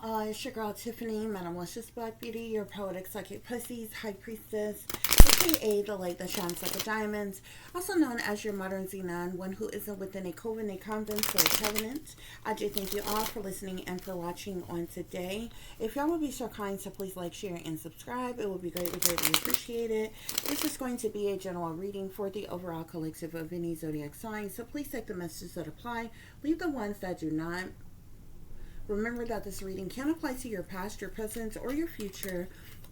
It's your girl Tiffany, Madam Luscious Black Beauty, your poetic psychic PISCES, High Priestess, aka the light that shines like a diamond, also known as your modern Xenon, one who isn't within a coven, a convent, or a covenant. I do thank you all for listening and for watching on today. If y'all would be so kind to please like, share, and subscribe, it would be greatly, greatly appreciated. This is going to be a general reading for the overall collective of any zodiac sign, so please take the messages that apply, leave the ones that do not. Remember that this reading can apply to your past, your present, or your future,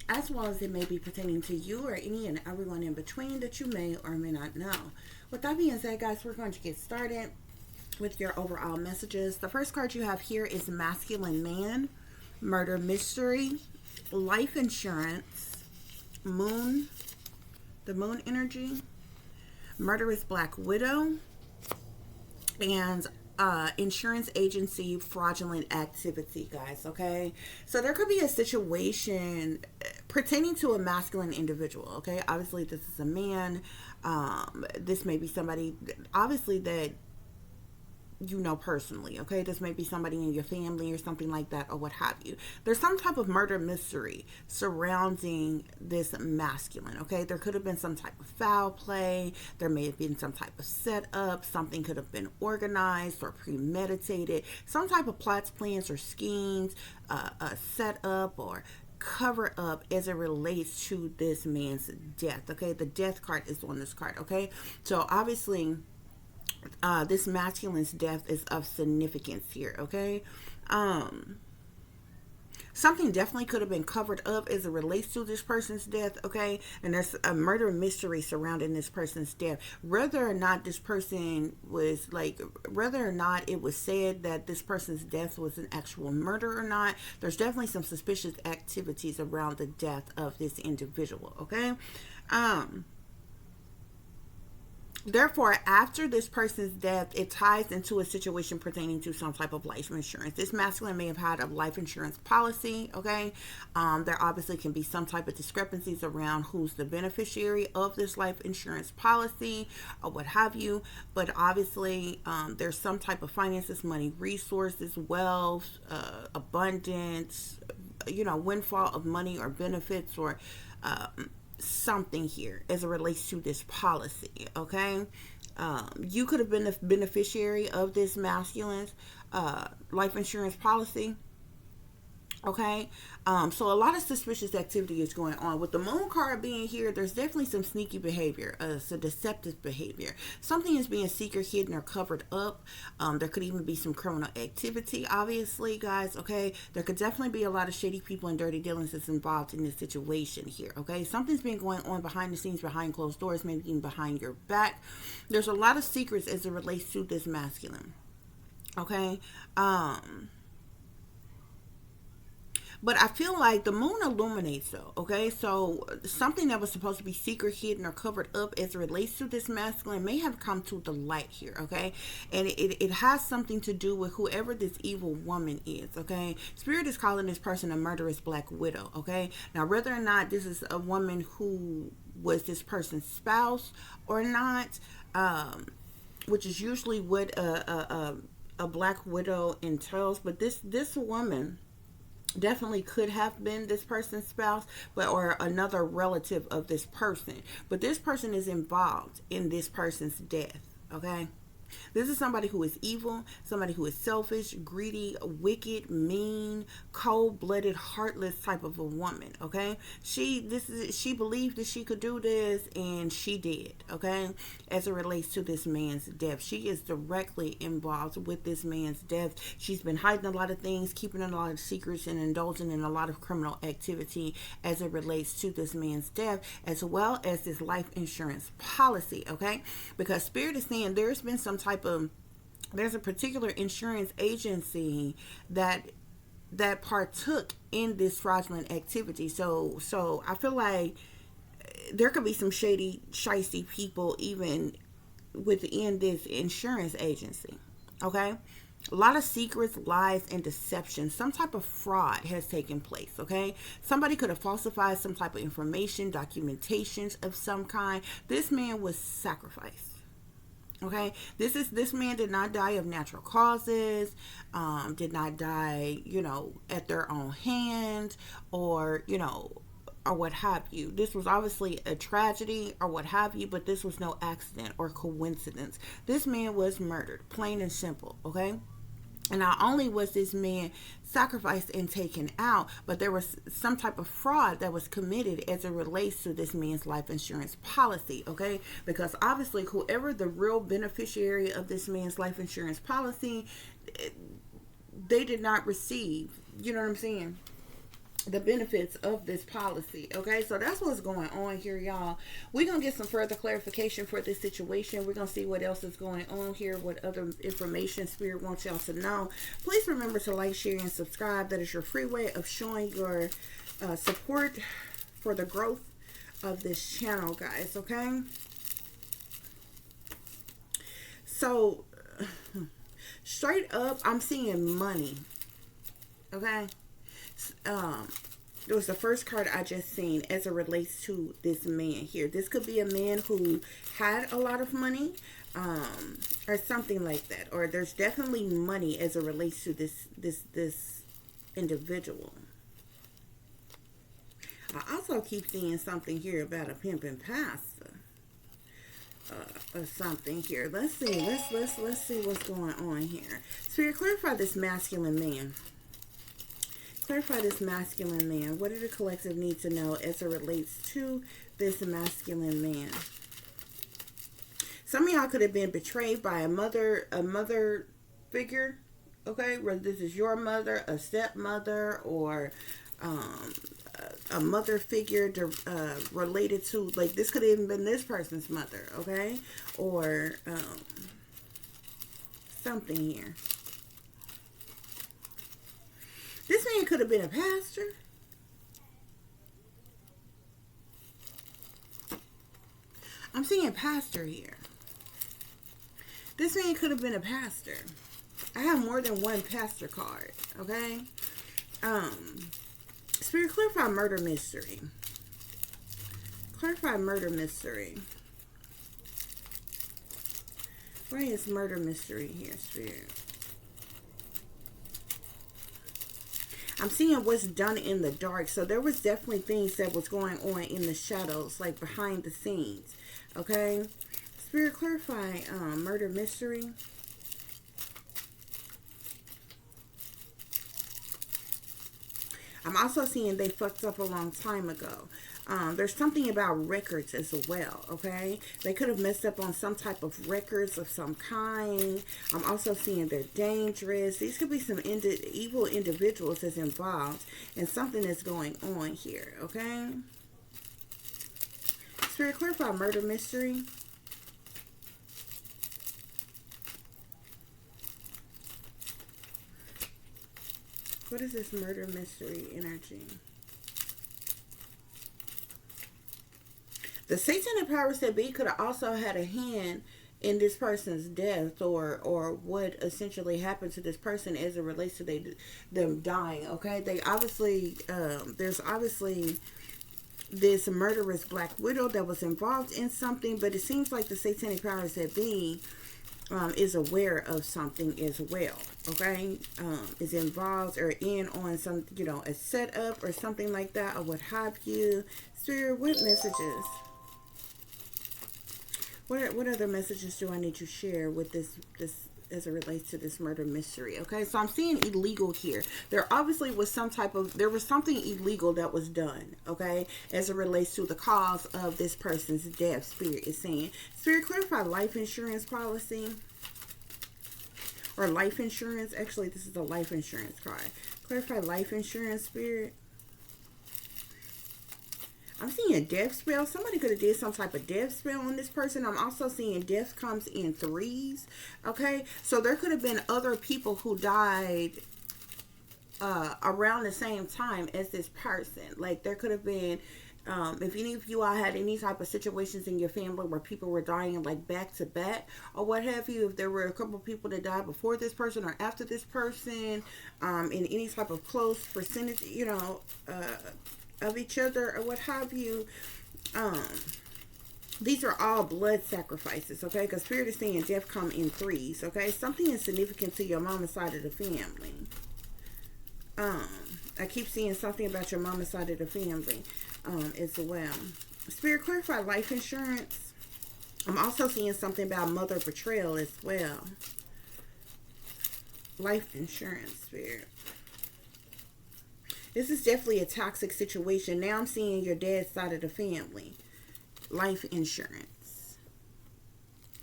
as well as it may be pertaining to you or any and everyone in between that you may or may not know. With that being said, guys, we're going to get started with your overall messages. The first card you have here is Masculine Man, Murder Mystery, Life Insurance, Moon, the Moon Energy, Murderous Black Widow, and insurance agency fraudulent activity, guys. Okay, so there could be a situation pertaining to a masculine individual. Okay, obviously this is a man. This may be somebody obviously that you know personally. Okay, this may be somebody in your family or something like that, or what have you. There's some type of murder mystery surrounding this masculine. Okay, there could have been some type of foul play, there may have been some type of setup, something could have been organized or premeditated, some type of plots, plans, or schemes, set up or cover up as it relates to this man's death. Okay, the death card is on this card. Okay, so obviously this masculine's death is of significance here. Okay, something definitely could have been covered up as it relates to this person's death. Okay, and there's a murder mystery surrounding this person's death, whether or not this person was whether or not it was said that this person's death was an actual murder or not. There's definitely some suspicious activities around the death of this individual. Okay, therefore, after this person's death, it ties into a situation pertaining to some type of life insurance. This masculine may have had a life insurance policy. Okay, there obviously can be some type of discrepancies around who's the beneficiary of this life insurance policy or what have you. But obviously, there's some type of finances, money, resources, wealth, abundance, windfall of money or benefits or something here as it relates to this policy. Okay, you could have been the beneficiary of this masculine's life insurance policy. Okay, so a lot of suspicious activity is going on with the moon card being here. There's definitely some sneaky behavior, some deceptive behavior. Something is being secret, hidden, or covered up. There could even be some criminal activity, obviously, guys. Okay, there could definitely be a lot of shady people and dirty dealings that's involved in this situation here. Okay, something's been going on behind the scenes, behind closed doors, maybe even behind your back. There's a lot of secrets as it relates to this masculine. Okay, but I feel like the moon illuminates though. Okay, so something that was supposed to be secret, hidden, or covered up as it relates to this masculine may have come to the light here. Okay, and it has something to do with whoever this evil woman is. Okay, Spirit is calling this person a murderous black widow. Okay, now whether or not this is a woman who was this person's spouse or not, which is usually what a black widow entails, but this woman definitely could have been this person's spouse, or another relative of this person, but this person is involved in this person's death. Okay, this is somebody who is evil, somebody who is selfish, greedy, wicked, mean, cold-blooded, heartless type of a woman. Okay, she believed that she could do this, and she did. Okay, as it relates to this man's death, she is directly involved with this man's death. She's been hiding a lot of things, keeping a lot of secrets, and indulging in a lot of criminal activity as it relates to this man's death, as well as this life insurance policy. Okay, because Spirit is saying there's been there's a particular insurance agency that partook in this fraudulent activity. So I feel like there could be some shady, shysty people even within this insurance agency. Okay, a lot of secrets, lies, and deception. Some type of fraud has taken place. Okay, somebody could have falsified some type of information, documentations of some kind. This man was sacrificed. Okay, this man did not die of natural causes, did not die, at their own hand, or or what have you. This was obviously a tragedy or what have you, but this was no accident or coincidence. This man was murdered, plain and simple. Okay. And not only was this man sacrificed and taken out, but there was some type of fraud that was committed as it relates to this man's life insurance policy, okay? Because obviously, whoever the real beneficiary of this man's life insurance policy, they did not receive, you know what I'm saying? The benefits of this policy. Okay, so that's what's going on here, y'all. We're gonna get some further clarification for this situation. We're gonna see what else is going on here, what other information Spirit wants y'all to know. Please remember to like, share, and subscribe. That is your free way of showing your support for the growth of this channel, guys. Okay, so straight up, I'm seeing money. Okay. It was the first card I just seen as it relates to this man here. This could be a man who had a lot of money, or something like that. Or there's definitely money as it relates to this individual. I also keep seeing something here about a pimping pastor. Or something here. Let's see. Let's see what's going on here. Spirit, clarify this masculine man. Clarify this masculine man. What do the collective need to know as it relates to this masculine man? Some of y'all could have been betrayed by a mother figure. Okay, whether this is your mother, a stepmother, or a mother figure related to, like, this could have even been this person's mother. Okay, or something here. This man could have been a pastor. I'm seeing pastor here. This man could have been a pastor. I have more than one pastor card. Okay. Spirit, clarify murder mystery. Clarify murder mystery. Where is murder mystery here, Spirit? I'm seeing what's done in the dark. So there was definitely things that was going on in the shadows, like behind the scenes. Okay. Spirit, clarify murder mystery. I'm also seeing they fucked up a long time ago. There's something about records as well, okay? They could have messed up on some type of records of some kind. I'm also seeing they're dangerous. These could be some evil individuals that's involved in something that's going on here, okay? Spirit, clarify murder mystery. What is this murder mystery energy? The satanic powers that be could have also had a hand in this person's death, or what essentially happened to this person as it relates to them dying. Okay, they obviously there's obviously this murderous black widow that was involved in something, but it seems like the satanic powers that be is aware of something as well. Okay, is involved or in on some, a setup or something like that, or what have you. Spirit, what messages? What other messages do I need to share with this as it relates to this murder mystery? Okay, so I'm seeing illegal here. There obviously was there was something illegal that was done, okay, as it relates to the cause of this person's death. Spirit is saying. Spirit, clarify life insurance policy. Or life insurance. Actually, this is a life insurance card. Clarify life insurance, Spirit. I'm seeing a death spell. Somebody could have did some type of death spell on this person. I'm also seeing death comes in threes. Okay, so there could have been other people who died around the same time as this person. Like, there could have been, if any of you all had any type of situations in your family where people were dying like back to back or what have you, if there were a couple of people that died before this person or after this person, in any type of close percentage, of each other or what have you, These are all blood sacrifices, okay? Because Spirit is saying death come in threes, okay? Something is significant to your mama's side of the family. I keep seeing something about your mama's side of the family as well. Spirit, clarify life insurance. I'm also seeing something about mother betrayal as well. Life insurance, Spirit. This is definitely a toxic situation. Now I'm seeing your dad's side of the family. Life insurance.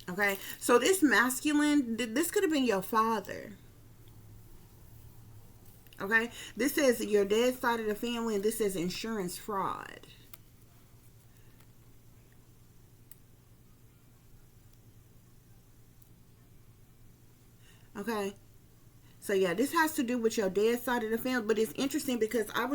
Okay, so this masculine, this could have been your father. Okay, this says your dad's side of the family, and this says insurance fraud. Okay, so yeah, this has to do with your dad's side of the family, but it's interesting because I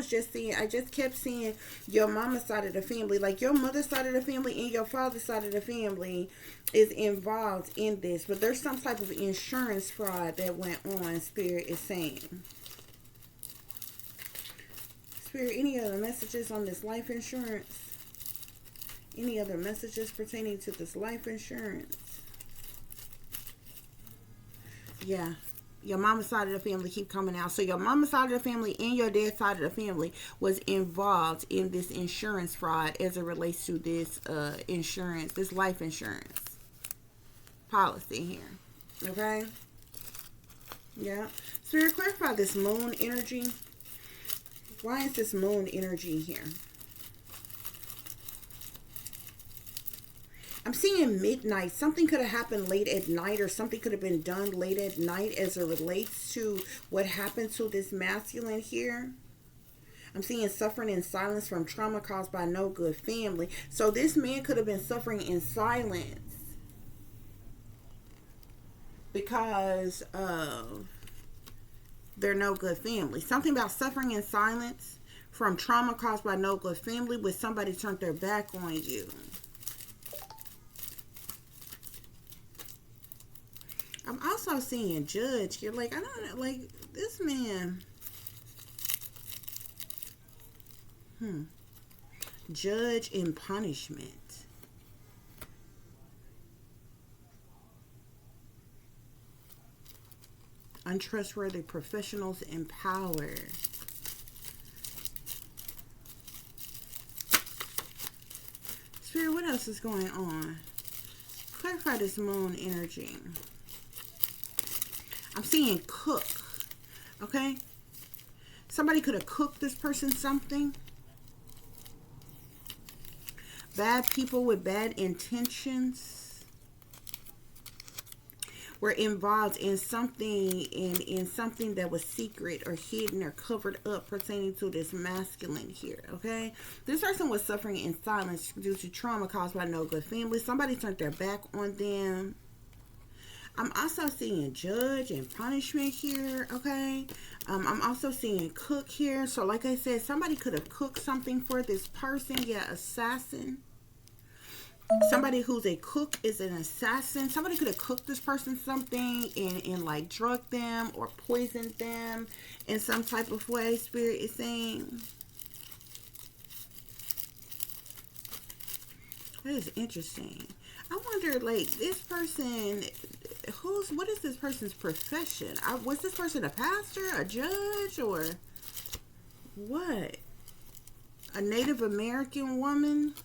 just kept seeing your mama's side of the family, like your mother's side of the family and your father's side of the family is involved in this, but there's some type of insurance fraud that went on, Spirit is saying. Spirit, any other messages on this life insurance? Any other messages pertaining to this life insurance? Yeah. Your mama's side of the family keep coming out. So your mama's side of the family and your dad's side of the family was involved in this insurance fraud as it relates to this insurance, this life insurance policy here. Okay? Yeah. Spirit, clarify this moon energy. Why is this moon energy here? I'm seeing midnight. Something could have happened late at night, or something could have been done late at night as it relates to what happened to this masculine here. I'm seeing suffering in silence from trauma caused by no good family. So this man could have been suffering in silence because of their no good family. Something about suffering in silence from trauma caused by no good family with somebody turned their back on you. I'm also seeing judge. You're like, I don't know, like this man. Judge and punishment. Untrustworthy professionals in power. Spirit, what else is going on? Clarify this moon energy. I'm seeing cook. Okay? Somebody could have cooked this person something. Bad people with bad intentions were involved in something in something that was secret or hidden or covered up pertaining to this masculine here. Okay, this person was suffering in silence due to trauma caused by no good family. Somebody turned their back on them. I'm also seeing judge and punishment here. Okay, I'm also seeing cook here. So like I said, somebody could have cooked something for this person. Yeah, assassin. Somebody who's a cook is an assassin. Somebody could have cooked this person something and like drugged them or poisoned them in some type of way, Spirit is saying. That is interesting. I wonder, like, this person, what is this person's profession? Was this person a pastor, a judge, or what? A Native American woman?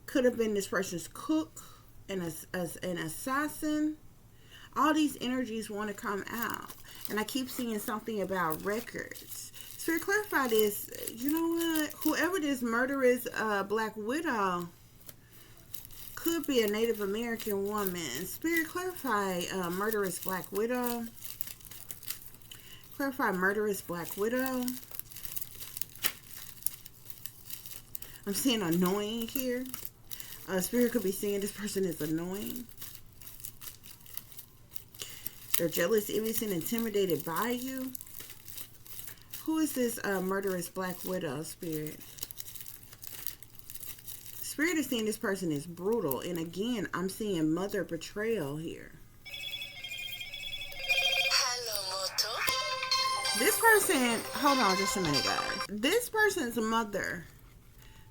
Could have been this person's cook, an assassin. All these energies want to come out. And I keep seeing something about records. Spirit, clarify this. You know what? Whoever this murderous Black Widow could be a Native American woman. Spirit, clarify murderous Black Widow. Clarify murderous Black Widow. I'm seeing annoying here. Spirit could be saying this person is annoying. They're jealous, envious, and intimidated by you. Who is this murderous Black Widow, Spirit? Spirit is saying this person is brutal. And again, I'm seeing mother betrayal here. Hello, Moto. This person, hold on just a minute, guys. This person's mother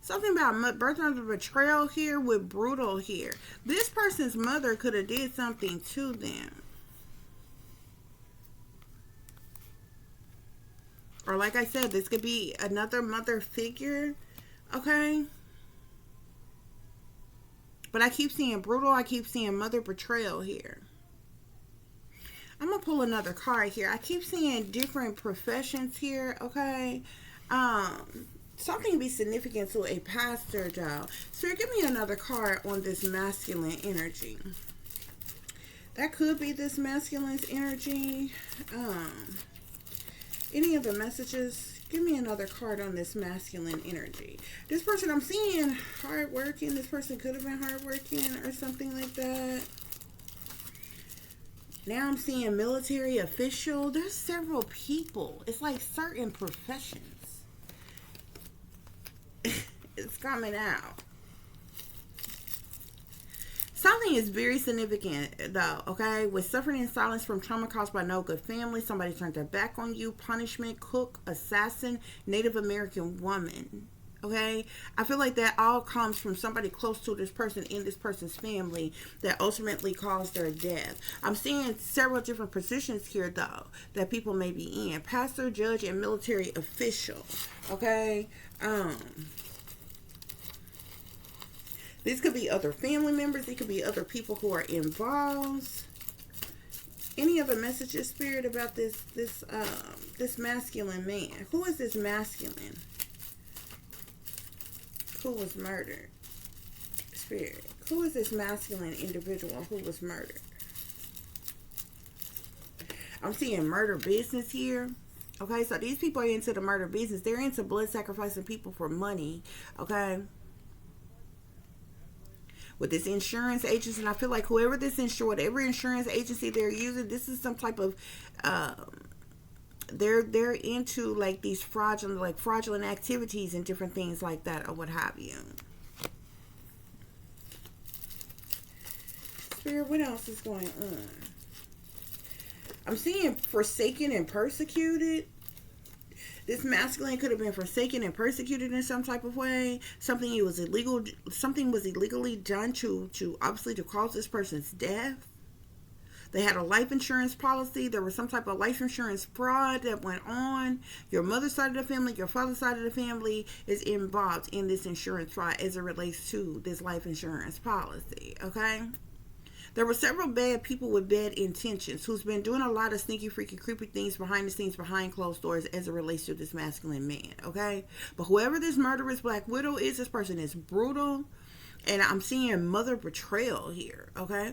Something about birth under betrayal here with brutal here. This person's mother could have did something to them. Or like I said, this could be another mother figure. Okay? But I keep seeing brutal. I keep seeing mother betrayal here. I'm going to pull another card here. I keep seeing different professions here. Okay? Something be significant to a pastor, y'all. Spirit, give me another card on this masculine energy. That could be this masculine's energy. Any other messages? Give me another card on this masculine energy. This person I'm seeing hardworking. This person could have been hardworking or something like that. Now I'm seeing military official. There's several people. It's like certain professions. It's coming out. Something is very significant, though, okay? With suffering in silence from trauma caused by no good family, somebody turned their back on you, punishment, cook, assassin, Native American woman, okay? I feel like that all comes from somebody close to this person in this person's family that ultimately caused their death. I'm seeing several different positions here, though, that people may be in. Pastor, judge, and military official, okay? These could be other family members. It could be other people who are involved. Any other messages, Spirit, about this masculine man? Who is this masculine who was murdered? Spirit, who is this masculine individual who was murdered? I'm seeing murder business here. Okay, so these people are into the murder business. They're into blood sacrificing people for money. Okay. With this insurance agency, and I feel like whoever this whatever insurance agency they're using, this is some type of they're into like these fraudulent activities and different things like that, or what have you. Spirit, what else is going on? I'm seeing forsaken and persecuted. This masculine could have been forsaken and persecuted in some type of way. Something was illegally done to obviously to cause this person's death. They had a life insurance policy. There was some type of life insurance fraud that went on. Your mother's side of the family, your father's side of the family is involved in this insurance fraud as it relates to this life insurance policy. Okay? There were several bad people with bad intentions who's been doing a lot of sneaky, freaky, creepy things behind the scenes, behind closed doors as it relates to this masculine man, okay? But whoever this murderous Black Widow is, this person is brutal. And I'm seeing mother betrayal here, okay?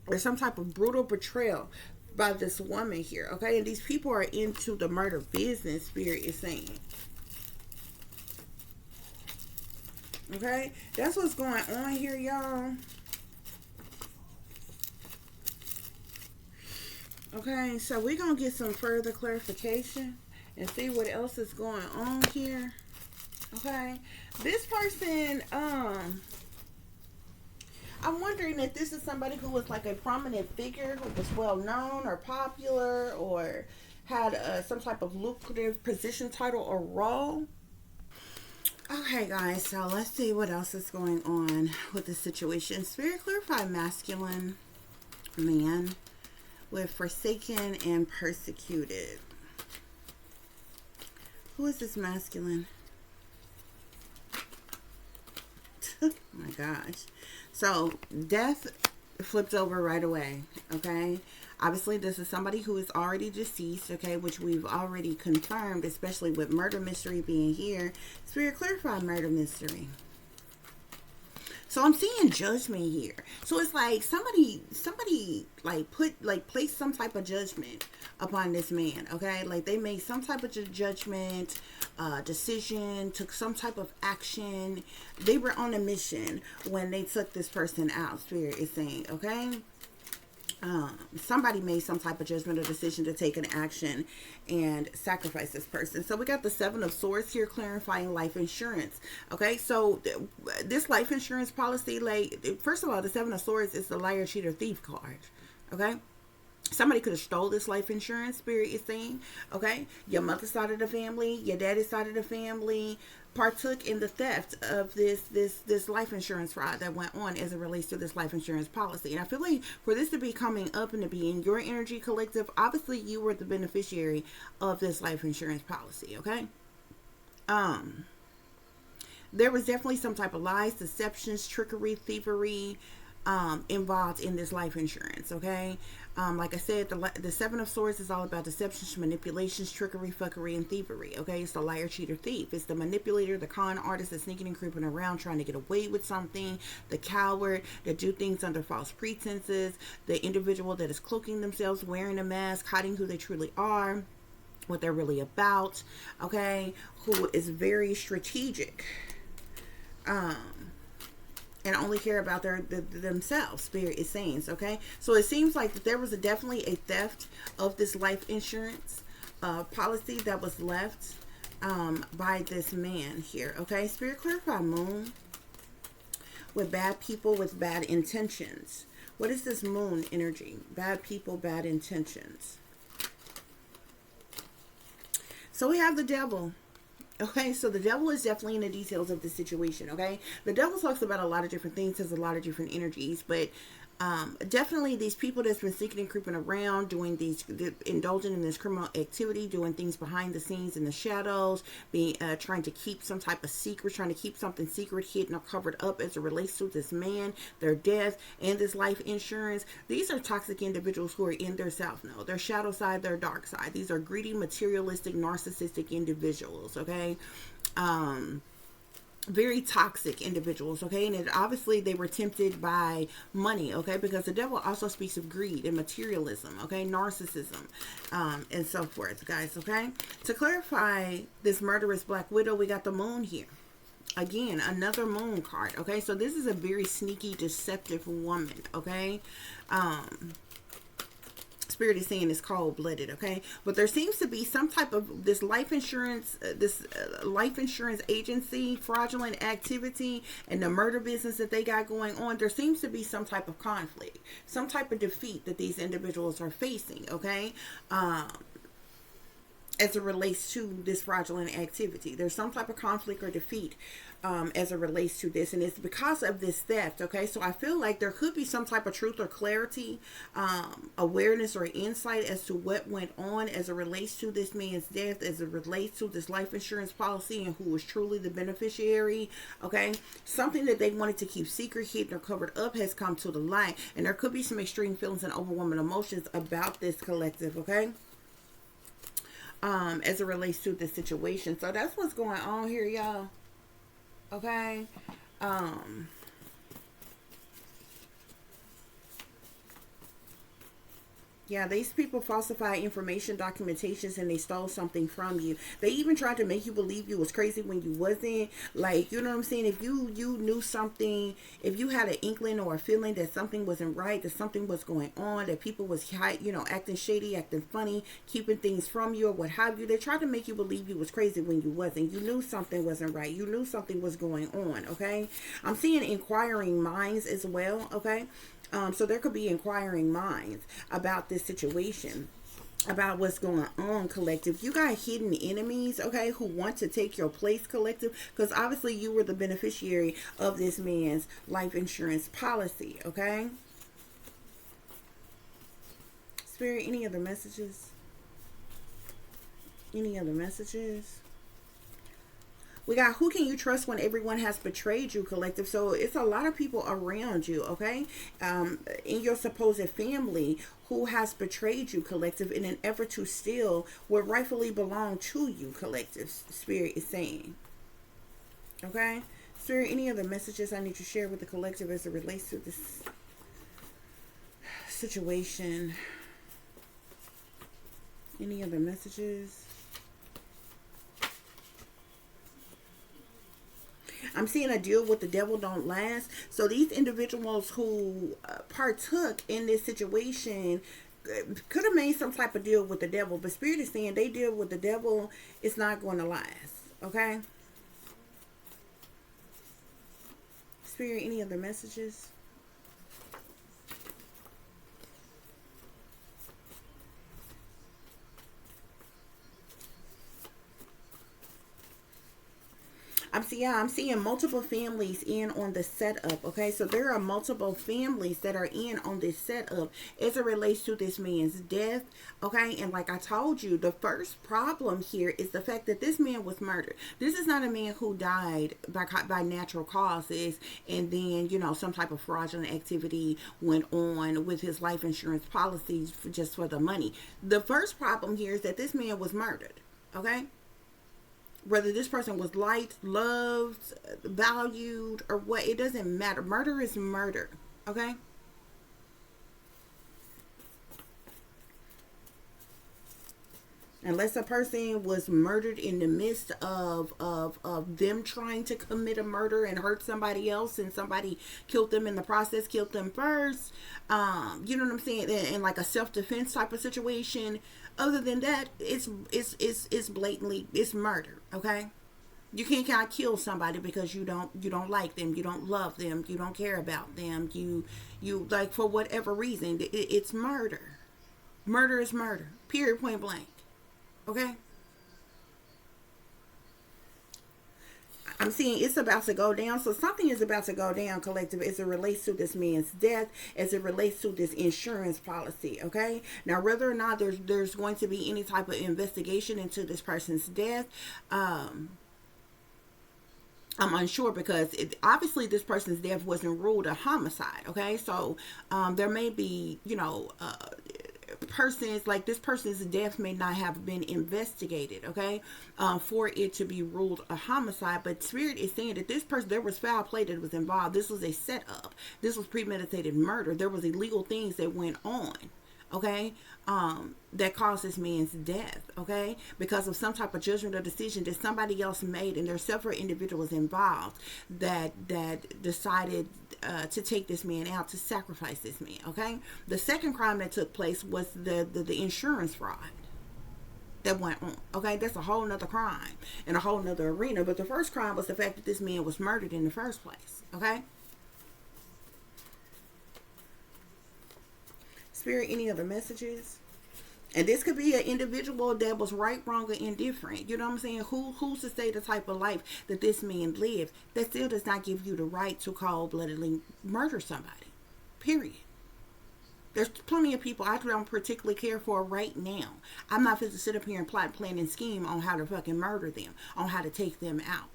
There's some type of brutal betrayal by this woman here, okay? And these people are into the murder business, Spirit is saying. Okay? That's what's going on here, y'all. Okay, so we're going to get some further clarification and see what else is going on here. Okay, this person, I'm wondering if this is somebody who was like a prominent figure, who was well known or popular or had some type of lucrative position, title, or role. Okay, guys, so let's see what else is going on with this situation. Spirit, clarify masculine man with forsaken and persecuted. Who is this masculine? Oh my gosh. So death flipped over right away. Okay, obviously this is somebody who is already deceased, okay, which we've already confirmed, especially with murder mystery being here. Spirit, clarify murder mystery. So I'm seeing judgment here. So it's like somebody placed some type of judgment upon this man, okay? Like they made some type of judgment, decision, took some type of action. They were on a mission when they took this person out, Spirit is saying, okay? Somebody made some type of judgment or decision to take an action and sacrifice this person. So we got the Seven of Swords here, clarifying life insurance. Okay, so this life insurance policy, like, first of all, the Seven of Swords is the liar, cheater, thief card. Okay, Somebody could have stole this life insurance, Spirit is saying. Okay, your mother's side of the family, your daddy's side of the family partook in the theft of this life insurance fraud that went on as it relates to this life insurance policy. And I feel like for this to be coming up and to be in your energy collective, obviously you were the beneficiary of this life insurance policy. Okay, there was definitely some type of lies, deceptions, trickery, thievery involved in this life insurance. Okay, like I said, the Seven of Swords is all about deceptions, manipulations, trickery, fuckery, and thievery. Okay, it's the liar, cheater, thief. It's the manipulator, the con artist that's sneaking and creeping around trying to get away with something, the coward that do things under false pretenses, the individual that is cloaking themselves, wearing a mask, hiding who they truly are, what they're really about. Okay, who is very strategic. And only care about themselves, Spirit is saying. Okay, so it seems like that there was definitely a theft of this life insurance policy that was left by this man here. Okay, Spirit, clarify Moon with bad people with bad intentions. What is this Moon energy? Bad people, bad intentions. So we have the Devil. Okay, so the Devil is definitely in the details of the situation. Okay, the Devil talks about a lot of different things, has a lot of different energies, but definitely these people that's been sneaking and creeping around, doing indulging in this criminal activity, doing things behind the scenes in the shadows, being trying to keep some type of secret, trying to keep something secret, hidden, or covered up as it relates to this man, their death, and this life insurance. These are toxic individuals who are in their south node, their shadow side, their dark side. These are greedy, materialistic, narcissistic individuals. Okay, very toxic individuals. Okay, and obviously they were tempted by money. Okay, because the Devil also speaks of greed and materialism. Okay, narcissism, and so forth, guys. Okay, to clarify this murderous Black Widow, we got the Moon here. Again, another Moon card. Okay, so this is a very sneaky, deceptive woman. Okay, Spirit is saying it's cold-blooded. Okay, but there seems to be some type of this life insurance agency fraudulent activity and the murder business that they got going on. There seems to be some type of conflict, some type of defeat that these individuals are facing. Okay, as it relates to this fraudulent activity, there's some type of conflict or defeat as it relates to this, and it's because of this theft. Okay, so I feel like there could be some type of truth or clarity, awareness or insight as to what went on as it relates to this man's death, as it relates to this life insurance policy, and who was truly the beneficiary. Okay, something that they wanted to keep secret, hidden, or covered up has come to the light, and there could be some extreme feelings and overwhelming emotions about this collective. Okay, as it relates to the situation. So that's what's going on here, y'all. Okay, yeah, these people falsify information, documentations, and they stole something from you. They even tried to make you believe you was crazy when you wasn't. Like, you know what I'm saying? If you knew something, if you had an inkling or a feeling that something wasn't right, that something was going on, that people was, acting shady, acting funny, keeping things from you or what have you, they tried to make you believe you was crazy when you wasn't. You knew something wasn't right. You knew something was going on. Okay, I'm seeing inquiring minds as well. Okay, so there could be inquiring minds about this situation, about what's going on, collective. You got hidden enemies, okay, who want to take your place, collective, because obviously you were the beneficiary of this man's life insurance policy. Okay, Spirit, any other messages? Any other messages? We got, who can you trust when everyone has betrayed you, collective? So it's a lot of people around you, okay, in your supposed family who has betrayed you, collective, in an effort to steal what rightfully belonged to you, collective. Spirit is saying. Okay, Spirit, any other messages I need to share with the collective as it relates to this situation? Any other messages? I'm seeing a deal with the devil don't last. So these individuals who partook in this situation could have made some type of deal with the devil. But Spirit is saying they deal with the devil, it's not going to last. Okay? Spirit, any other messages? I'm seeing multiple families in on the setup. Okay, so there are multiple families that are in on this setup as it relates to this man's death. Okay, and like I told you, the first problem here is the fact that this man was murdered. This is not a man who died by natural causes, and then some type of fraudulent activity went on with his life insurance policies just for the money. The first problem here is that this man was murdered. Okay, whether this person was liked, loved, valued, or what, it doesn't matter. Murder is murder. Okay? Unless a person was murdered in the midst of them trying to commit a murder and hurt somebody else, and somebody killed them in the process, killed them first, you know what I'm saying, in like a self-defense type of situation. Other than that, it's blatantly, it's murder. Okay, you can't kind of kill somebody because you don't like them, you don't love them, you don't care about them, you like, for whatever reason. It's murder. Murder is murder. Period. Point blank. Okay? I'm seeing it's about to go down. So something is about to go down, collective, as it relates to this man's death, as it relates to this insurance policy. Okay? Now, whether or not there's going to be any type of investigation into this person's death, I'm unsure, because obviously this person's death wasn't ruled a homicide. Okay? So there may be, persons, like this person's death may not have been investigated, okay, for it to be ruled a homicide. But Spirit is saying that this person, there was foul play that was involved. This was a setup. This was premeditated murder. There was illegal things that went on, okay, that caused this man's death, okay, because of some type of judgment or decision that somebody else made, and there's several individuals involved that decided to take this man out, to sacrifice this man. Okay, the second crime that took place was the insurance fraud that went on. Okay, that's a whole nother crime and a whole nother arena. But the first crime was the fact that this man was murdered in the first place. Okay, Spirit, any other messages? And this could be an individual that was right, wrong, or indifferent. You know what I'm saying? Who's to say the type of life that this man lived? That still does not give you the right to cold-bloodedly murder somebody. Period. There's plenty of people I don't particularly care for right now. I'm not going to sit up here and plot, plan, and scheme on how to fucking murder them, on how to take them out.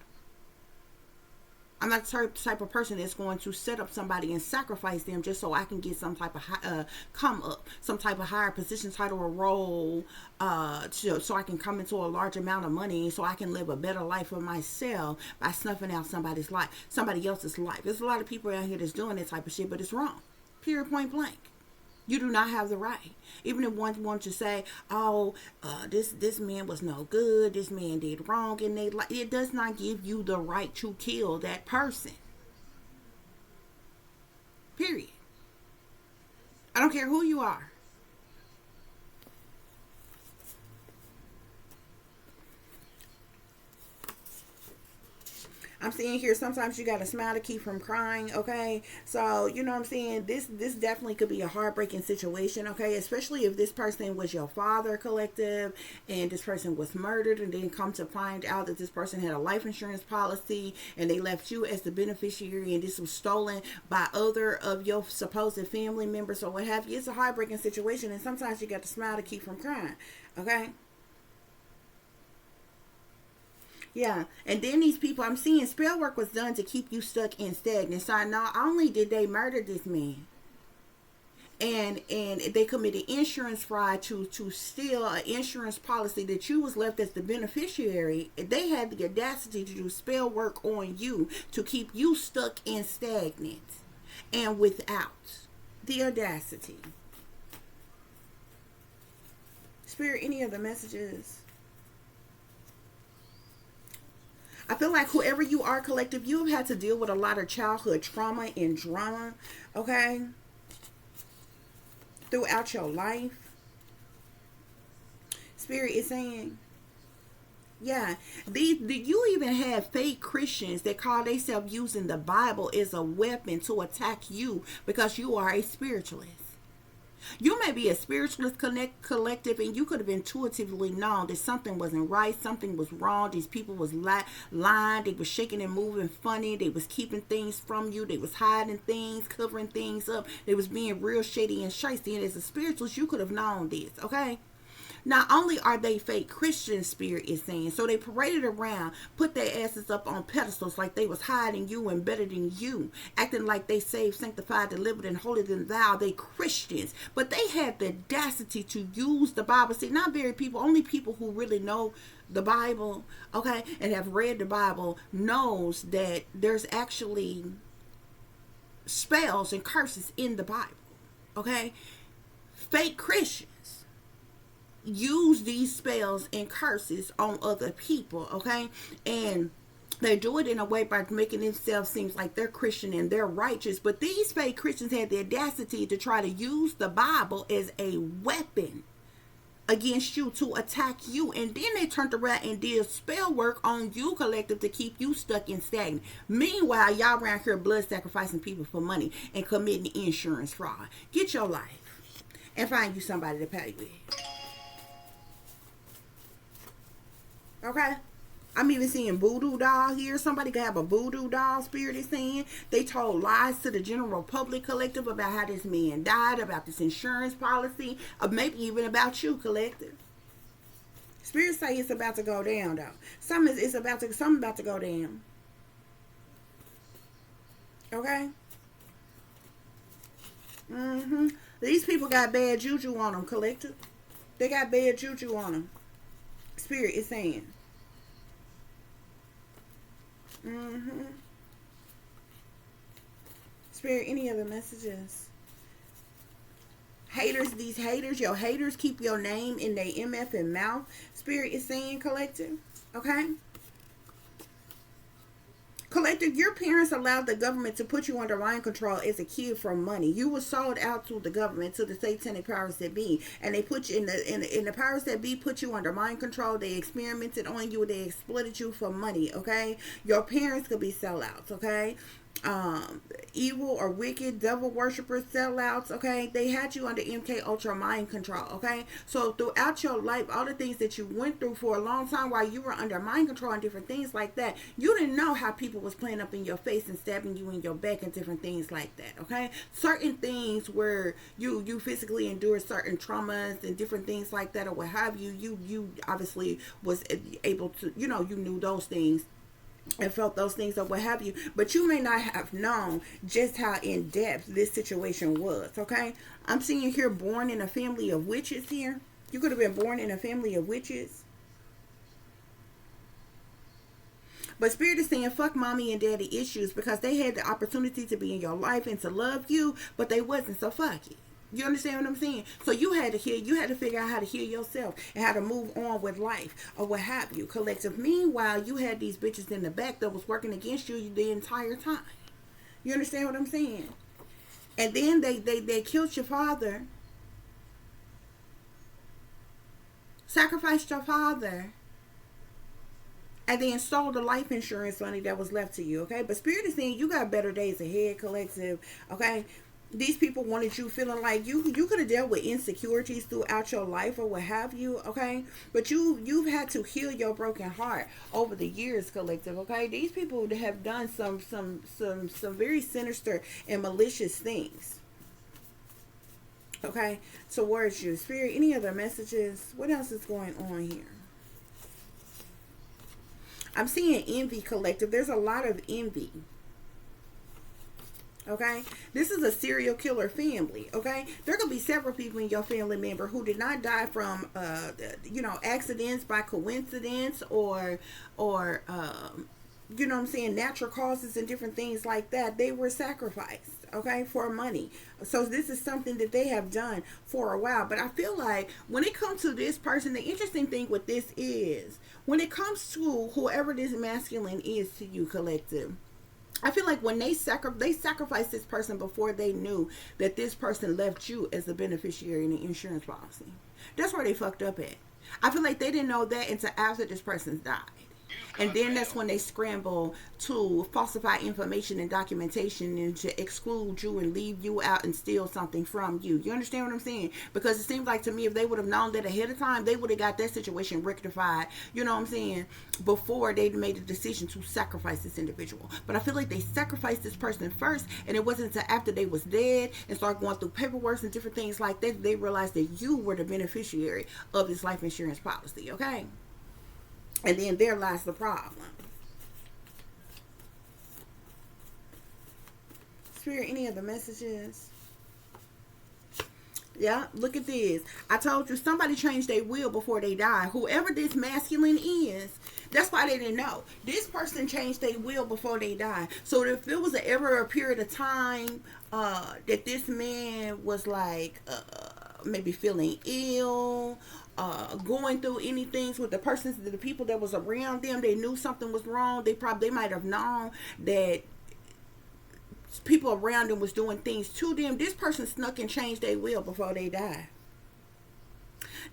I'm not the type of person that's going to set up somebody and sacrifice them just so I can get some type of come up, some type of higher position, title, or role, so I can come into a large amount of money, so I can live a better life for myself by snuffing out somebody else's life. There's a lot of people out here that's doing that type of shit, but it's wrong. Period. Point blank. You do not have the right. Even if one wants to say, "Oh, this man was no good. This man did wrong," and it does not give you the right to kill that person. Period. I don't care who you are. I'm seeing here sometimes you got to smile to keep from crying, okay? So, you know what I'm saying? This definitely could be a heartbreaking situation, okay? Especially if this person was your father, collective, and this person was murdered, and then come to find out that this person had a life insurance policy and they left you as the beneficiary, and this was stolen by other of your supposed family members or what have you. It's a heartbreaking situation, and sometimes you got to smile to keep from crying, okay? Yeah, and then these people, I'm seeing spell work was done to keep you stuck in stagnant. So not only did they murder this man, and they committed insurance fraud to steal an insurance policy that you was left as the beneficiary, they had the audacity to do spell work on you to keep you stuck in stagnant and without. The audacity. Spirit, any other messages? I feel like whoever you are, collective, you have had to deal with a lot of childhood trauma and drama, okay, throughout your life. Spirit is saying, yeah, you even have fake Christians that call themselves using the Bible as a weapon to attack you because you are a spiritualist. You may be a spiritualist collective, and you could have intuitively known that something wasn't right, something was wrong. These people was lying, they was shaking and moving funny, they was keeping things from you, they was hiding things, covering things up, they was being real shady and shysty. And as a spiritualist, you could have known this, okay? Not only are they fake Christian, Spirit is saying, so they paraded around, put their asses up on pedestals like they was hiding you and better than you, acting like they saved, sanctified, delivered, and holy than thou. They Christians, but they had the audacity to use the Bible. See, not very people, only people who really know the Bible, okay, and have read the Bible knows that there's actually spells and curses in the Bible, okay? Fake Christians use these spells and curses on other people, okay? And they do it in a way by making themselves seem like they're Christian and they're righteous. But these fake Christians had the audacity to try to use the Bible as a weapon against you, to attack you. And then they turned around and did spell work on you, collective, to keep you stuck and stagnant. Meanwhile, y'all around here blood sacrificing people for money and committing insurance fraud. Get your life and find you somebody to pay with. Okay? I'm even seeing voodoo doll here. Somebody could have a voodoo doll, Spirit is saying. They told lies to the general public, collective, about how this man died, about this insurance policy, or maybe even about you, collective. Spirit say it's about to go down, though. Something about to go down. Okay? These people got bad juju on them, collective. They got bad juju on them. Spirit is saying. Spirit, any other messages? Haters, these haters, your haters keep your name in their MF and mouth. Spirit is saying, collective. Okay? Collective, your parents allowed the government to put you under mind control as a kid for money. You were sold out to the government, to the satanic powers that be, and they put you in the powers that be put you under mind control. They experimented on you. They exploited you for money. Okay, your parents could be sellouts. Okay. Evil or wicked devil worshippers, sellouts, okay? They had you under MK Ultra mind control, okay? So throughout your life, all the things that you went through for a long time while you were under mind control and different things like that, you didn't know how people was playing up in your face and stabbing you in your back and different things like that, okay? Certain things where you physically endured certain traumas and different things like that or what have you, you obviously was able to, you knew those things and felt those things or what have you, but you may not have known just how in depth this situation was, okay? I'm seeing here born in a family of witches here. You could have been born in a family of witches. But Spirit is saying fuck mommy and daddy issues, because they had the opportunity to be in your life and to love you, but they wasn't, so fuck it. You understand what I'm saying? So you had to figure out how to heal yourself and how to move on with life or what have you, collective. Meanwhile, you had these bitches in the back that was working against you the entire time. You understand what I'm saying? And then they killed your father, sacrificed your father, and then stole the life insurance money that was left to you, okay? But Spirit is saying you got better days ahead, collective, okay? These people wanted you feeling like you could have dealt with insecurities throughout your life or what have you, okay? But you've had to heal your broken heart over the years, collective, okay? These people have done some very sinister and malicious things, okay, towards you. Spirit, any other messages? What else is going on here? I'm seeing envy, collective. There's a lot of envy. Okay, this is a serial killer family. Okay, there could be several people in your family member who did not die from accidents by coincidence or you know what I'm saying, natural causes and different things like that. They were sacrificed, okay, for money. So this is something that they have done for a while. But I feel like when it comes to this person, the interesting thing with this is when it comes to whoever this masculine is to you, collective, I feel like when they sacrificed this person before they knew that this person left you as a beneficiary in the insurance policy. That's where they fucked up at. I feel like they didn't know that until after this person died. And then that's when they scramble to falsify information and documentation and to exclude you and leave you out and steal something from you. You understand what I'm saying? Because it seems like to me, if they would have known that ahead of time, they would have got that situation rectified, you know what I'm saying, before they made the decision to sacrifice this individual. But I feel like they sacrificed this person first, and it wasn't until after they was dead and started going through paperwork and different things like that, they realized that you were the beneficiary of this life insurance policy, okay? And then there lies the problem. Spirit, any other messages? Yeah, look at this. I told you somebody changed their will before they die. Whoever this masculine is, that's why they didn't know. This person changed their will before they died. So if there was ever a period of time that this man was like maybe feeling ill, going through any things with the people that was around them, they knew something was wrong. They might have known that people around them was doing things to them. This person snuck and changed their will before they died.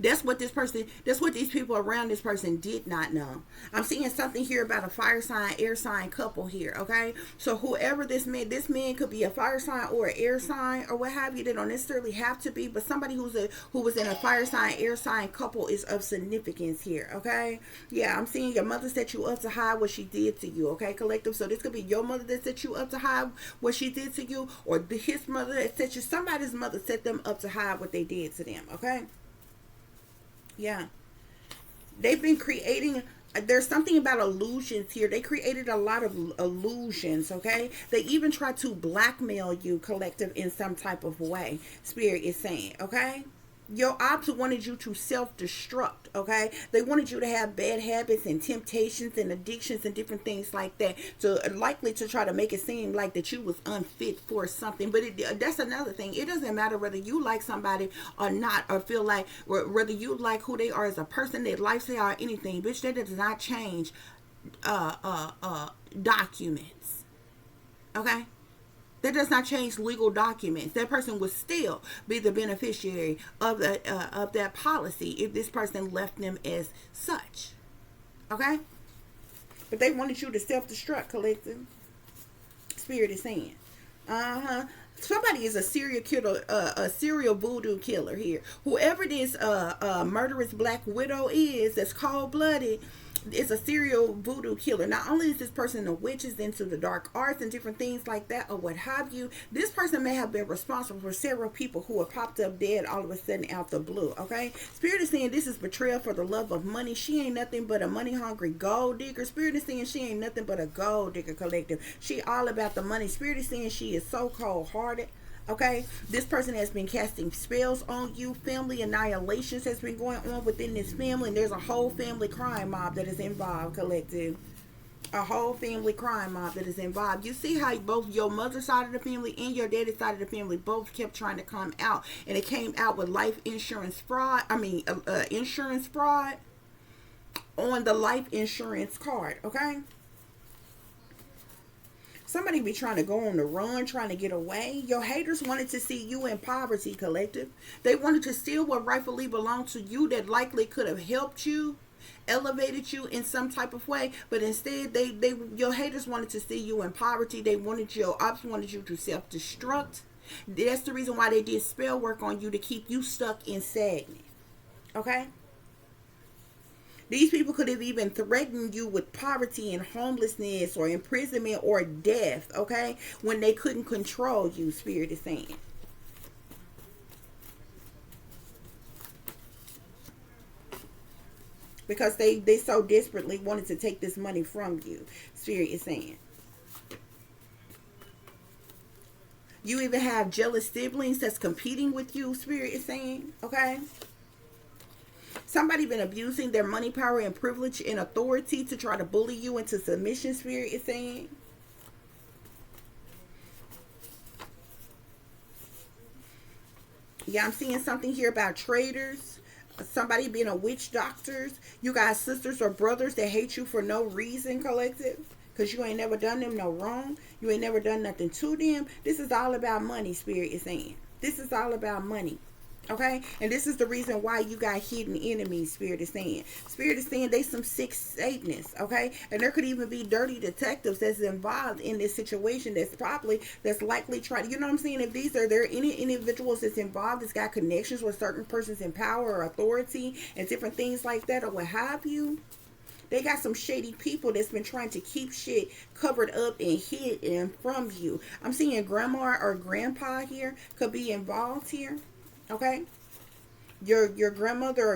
That's what these people around this person did not know. I'm seeing something here about a fire sign, air sign couple here, okay? So whoever this man could be a fire sign or an air sign or what have you. They don't necessarily have to be, but somebody who was in a fire sign, air sign couple is of significance here, okay? Yeah, I'm seeing your mother set you up to hide what she did to you, okay, collective? So this could be your mother that set you up to hide what she did to you, or his mother that set you, somebody's mother set them up to hide what they did to them, okay? Yeah. They've been creating, there's something about illusions here. They created a lot of illusions, okay? They even try to blackmail you, collective, in some type of way. Spirit is saying, okay? Your ops wanted you to self-destruct, okay? They wanted you to have bad habits and temptations and addictions and different things like that, so likely to try to make it seem like that you was unfit for something. But that's another thing. It doesn't matter whether you like somebody or not, or feel like, whether you like who they are as a person, their lifestyle, or anything. Bitch, that does not change documents, okay? That does not change legal documents. That person would still be the beneficiary of that policy if this person left them as such. Okay? But they wanted you to self-destruct, collective. Spirit is saying. Somebody is a serial killer, a serial voodoo killer here. Whoever this murderous black widow is, that's cold-blooded, is a serial voodoo killer. Not only is this person a witch, is into the dark arts and different things like that, or what have you, this person may have been responsible for several people who have popped up dead all of a sudden out the blue, okay? Spirit is saying this is betrayal for the love of money. She ain't nothing but a money-hungry gold digger. Spirit is saying she ain't nothing but a gold digger, collective. She all about the money. Spirit is saying she is so cold-hearted. Okay, this person has been casting spells on you. Family annihilations has been going on within this family, and there's a whole family crime mob that is involved, collective. A whole family crime mob that is involved. You see how both your mother's side of the family and your daddy's side of the family both kept trying to come out, and it came out with life insurance fraud. Insurance fraud on the life insurance card. Okay. Somebody be trying to go on the run, trying to get away. Your haters wanted to see you in poverty, collective. They wanted to steal what rightfully belonged to you that likely could have helped you, elevated you in some type of way. But instead, your haters wanted to see you in poverty. Your ops wanted you to self-destruct. That's the reason why they did spell work on you, to keep you stuck in stagnant. Okay? These people could have even threatened you with poverty and homelessness or imprisonment or death, okay, when they couldn't control you, Spirit is saying. Because they so desperately wanted to take this money from you, Spirit is saying. You even have jealous siblings that's competing with you, Spirit is saying, okay? Somebody been abusing their money, power, and privilege and authority to try to bully you into submission, Spirit is saying. Yeah, I'm seeing something here about traitors. Somebody being a witch doctors. You got sisters or brothers that hate you for no reason, collective. Because you ain't never done them no wrong. You ain't never done nothing to them. This is all about money, Spirit is saying. This is all about money. Okay, and this is the reason why you got hidden enemies. Spirit is saying. Spirit is saying they some sick Satanists. Okay, and there could even be dirty detectives that's involved in this situation. That's likely trying. You know what I'm saying? If these are there any individuals that's involved, that's got connections with certain persons in power or authority and different things like that, or what have you. They got some shady people that's been trying to keep shit covered up and hidden from you. I'm seeing grandma or grandpa here could be involved here. Okay, your grandmother or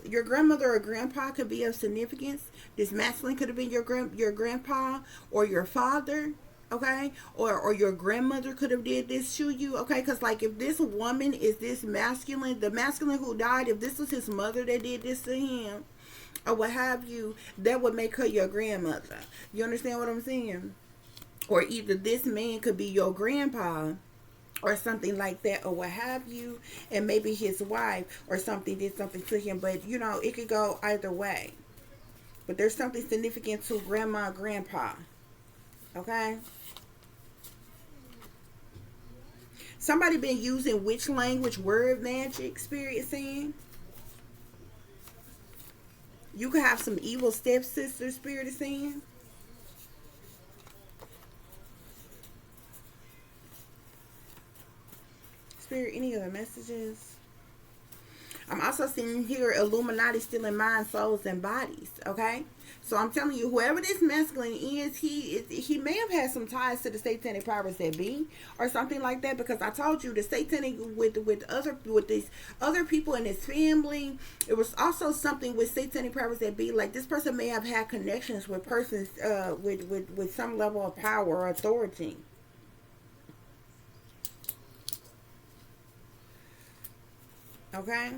your grandmother or grandpa could be of significance. This masculine could have been your grandpa or your father. Okay, or your grandmother could have did this to you. Okay, because like if this woman is this masculine, the masculine who died, if this was his mother that did this to him or what have you, that would make her your grandmother. You understand what I'm saying? Or either this man could be your grandpa or something like that, or what have you, and maybe his wife or something did something to him. But you know, it could go either way. But there's something significant to grandma and grandpa. Okay, somebody been using witch language, word magic. Spirit is saying you could have some evil stepsisters. Spirit is saying. Spirit, any other messages? I'm also seeing here Illuminati stealing minds, souls, and bodies. Okay, so I'm telling you, whoever this masculine is, he may have had some ties to the satanic powers that be, or something like that. Because I told you the satanic with these other people in his family, it was also something with satanic powers that be. Like this person may have had connections with persons with some level of power or authority. Okay.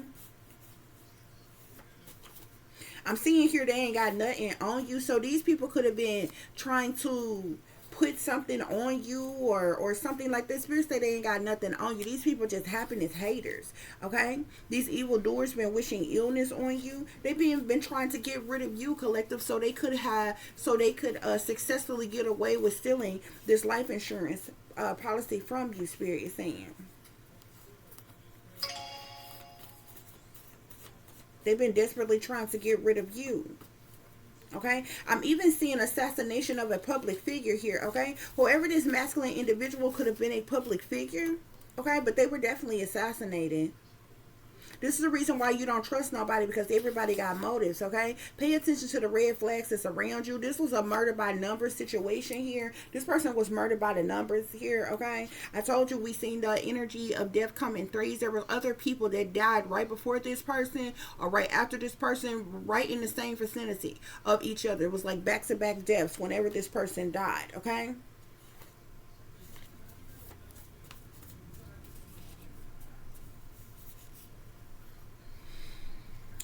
I'm seeing here they ain't got nothing on you. So these people could have been trying to put something on you or something like this. Spirit say they ain't got nothing on you. These people just happen as haters. Okay? These evil doers been wishing illness on you. They've been trying to get rid of you, collective, so they could successfully get away with stealing this life insurance policy from you. Spirit is saying. They've been desperately trying to get rid of you. Okay, I'm even seeing assassination of a public figure here. Okay, whoever this masculine individual could have been a public figure. Okay, but they were definitely assassinated. This is the reason why you don't trust nobody, because everybody got motives. Okay, pay attention to the red flags that's around you. This was a murder by numbers situation here. This person was murdered by the numbers here. Okay, I told you we seen the energy of death come in threes. There were other people that died right before this person or right after this person, right in the same vicinity of each other. It was like back-to-back deaths whenever this person died. Okay.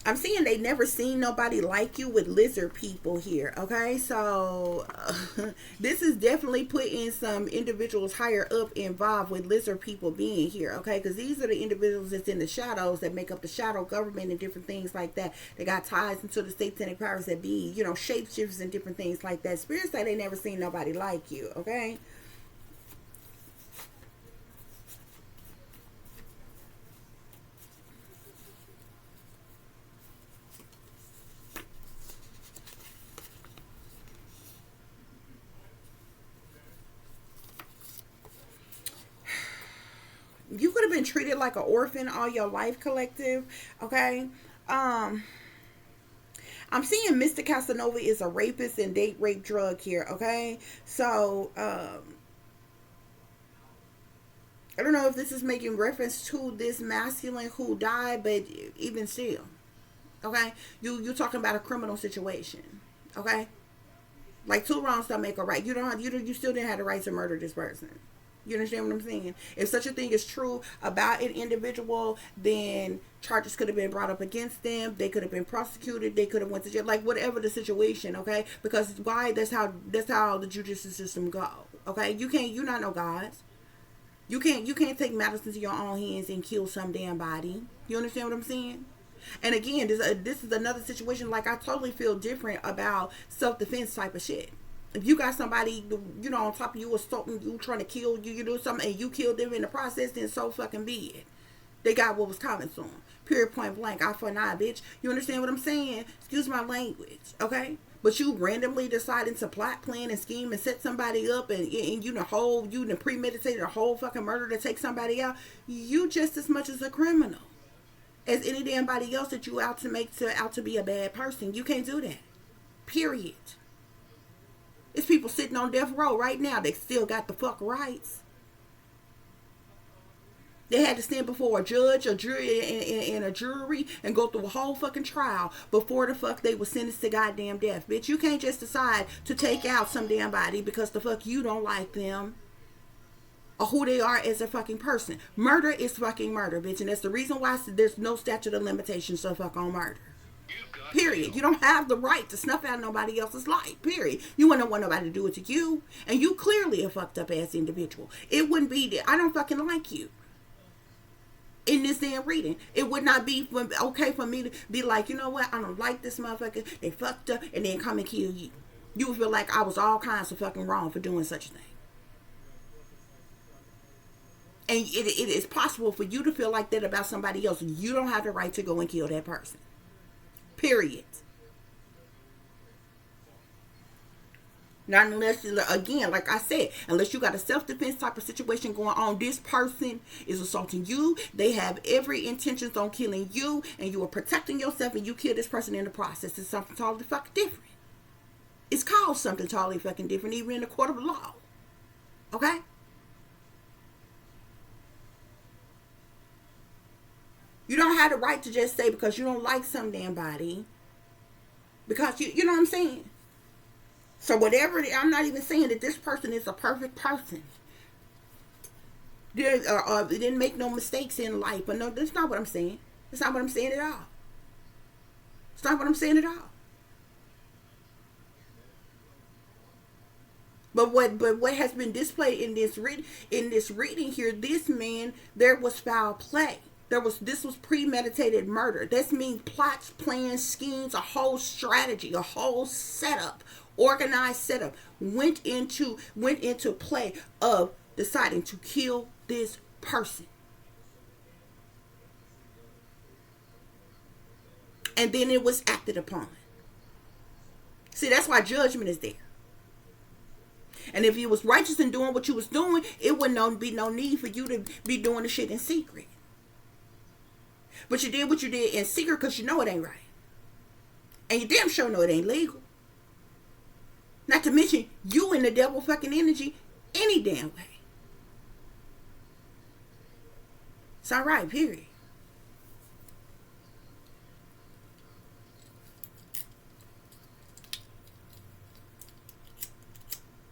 I'm seeing they never seen nobody like you with lizard people here. Okay, so this is definitely putting some individuals higher up involved with lizard people being here. Okay, because these are the individuals that's in the shadows that make up the shadow government and different things like that. They got ties into the satanic powers that be, you know, shapeshifters and different things like that. Spirits say they never seen nobody like you. Okay. You could have been treated like an orphan all your life, collective. Okay. um I'm seeing Mr. Casanova is a rapist and date rape drug here. Okay, so I don't know if this is making reference to this masculine who died, but even still, okay, you talking about a criminal situation. Okay, like two wrongs don't make a right. You still didn't have the right to murder this person. You understand what I'm saying? If such a thing is true about an individual, then charges could have been brought up against them. They could have been prosecuted. They could have went to jail. Like whatever the situation, okay? Because why? That's how the judicial system go. Okay? You're not no gods. You can't take matters into your own hands and kill some damn body. You understand what I'm saying? And again, this is another situation. Like I totally feel different about self-defense type of shit. If you got somebody, on top of you assaulting you, trying to kill you, you do something, and you kill them in the process, then so fucking be it. They got what was coming to them. Period, point blank, eye for an eye, bitch. You understand what I'm saying? Excuse my language, okay? But you randomly deciding to plot, plan, and scheme and set somebody up, and you done premeditated a whole fucking murder to take somebody out. You just as much as a criminal as any damn body else that you out to be a bad person. You can't do that. Period. It's people sitting on death row right now. They still got the fuck rights. They had to stand before a judge, a jury, and a jury and go through a whole fucking trial before the fuck they were sentenced to goddamn death. Bitch, you can't just decide to take out some damn body because the fuck you don't like them or who they are as a fucking person. Murder is fucking murder, bitch. And that's the reason why there's no statute of limitations to fuck on murder. Period. You don't have the right to snuff out nobody else's life. Period. You wouldn't want nobody to do it to you. And you clearly a fucked up ass individual. It wouldn't be that I don't fucking like you. In this damn reading, it would not be okay for me to be like, you know what, I don't like this motherfucker, they fucked up, and then come and kill you. You would feel like I was all kinds of fucking wrong for doing such a thing. And it is possible for you to feel like that about somebody else. You don't have the right to go and kill that person. Period. Not unless, again, like I said, unless you got a self-defense type of situation going on, this person is assaulting you. They have every intentions on killing you, and you are protecting yourself, and you kill this person in the process. It's something totally fucking different. It's called something totally fucking different, even in the court of law. Okay? You don't have the right to just say because you don't like some damn body. Because you know what I'm saying? So whatever, I'm not even saying that this person is a perfect person. They didn't make no mistakes in life. But no, that's not what I'm saying. That's not what I'm saying at all. It's not what I'm saying at all. But what has been displayed in this reading here, this man, there was foul play. This was premeditated murder. This means plots, plans, schemes, a whole strategy, a whole setup. Organized setup went into play of deciding to kill this person. And then it was acted upon. See, that's why judgment is there. And if you was righteous in doing what you was doing, it wouldn't be no need for you to be doing the shit in secret. But you did what you did in secret because you know it ain't right. And you damn sure know it ain't legal. Not to mention, you in the devil fucking energy any damn way. It's all right, period.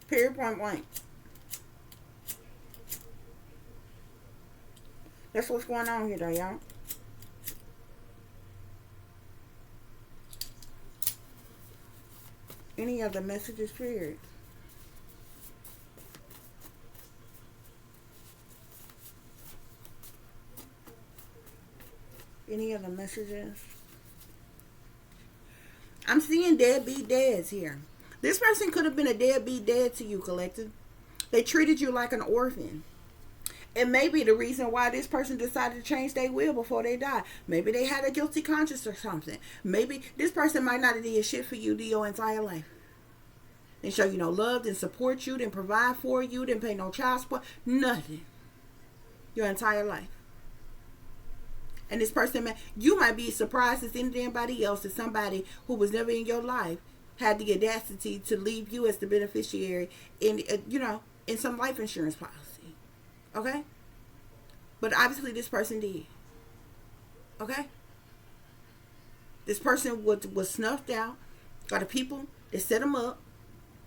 Period, point blank. That's what's going on here, though, y'all. Any other messages, period? Any other messages? I'm seeing deadbeat dads here. This person could have been a deadbeat dad to you, collective. They treated you like an orphan. And maybe the reason why this person decided to change their will before they died. Maybe they had a guilty conscience or something. Maybe this person might not have did shit for you your entire life. They show you no love, didn't support you, didn't provide for you, didn't pay no child support. Nothing. Your entire life. And this person, you might be surprised as anybody else that somebody who was never in your life had the audacity to leave you as the beneficiary in, in some life insurance policy. Okay? But obviously this person did. Okay? This person was snuffed out by the people that set them up.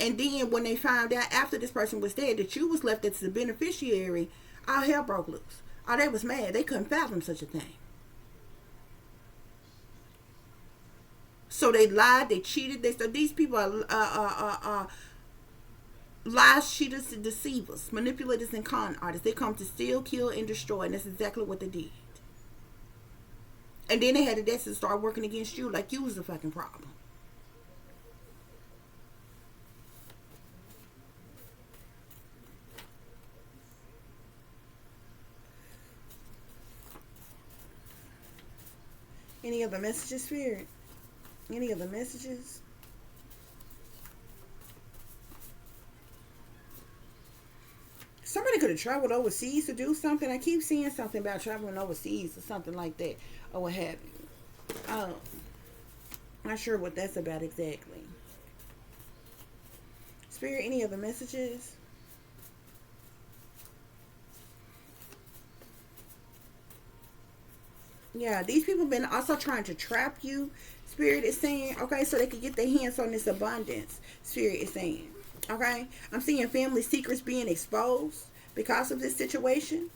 And then when they found out after this person was dead that you was left as the beneficiary, all hell broke loose. Oh, they was mad. They couldn't fathom such a thing. So they lied, they cheated. These people are lies, cheaters, and deceivers, manipulators, and con artists. They come to steal, kill, and destroy, and that's exactly what they did. And then they had the audacity to start working against you like you was the fucking problem. Any other messages, Spirit? Any other messages? Somebody could have traveled overseas to do something. I keep seeing something about traveling overseas or something like that. Or what have you. Not sure what that's about exactly. Spirit, any other messages? Yeah, these people been also trying to trap you. Spirit is saying, okay, so they could get their hands on this abundance. Spirit is saying, okay. I'm seeing family secrets being exposed because of this situation.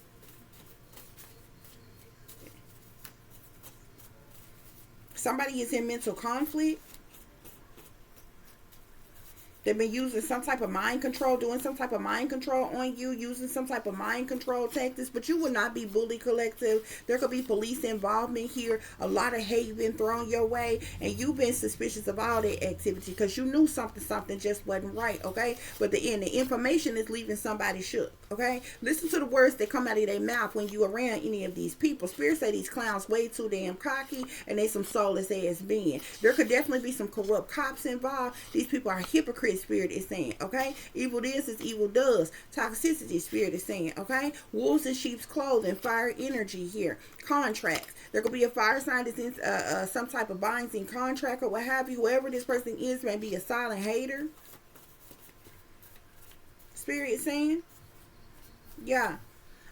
Somebody is in mental conflict. They've been using some type of mind control, doing some type of mind control on you, using some type of mind control tactics, but you will not be bully, collective. There could be police involvement here. A lot of hate been thrown your way, and you've been suspicious of all that activity because you knew something just wasn't right, okay? But the information is leaving somebody shook, okay? Listen to the words that come out of their mouth when you around any of these people. Spirit say these clowns way too damn cocky, and they some soulless ass being. There could definitely be some corrupt cops involved. These people are hypocrites. Spirit is saying, okay? Evil is as evil does. Toxicity, Spirit is saying, okay? Wolves in sheep's clothing, fire energy here. Contracts. There could be a fire sign that's in some type of binding contract or what have you. Whoever this person is may be a silent hater. Spirit is saying, yeah.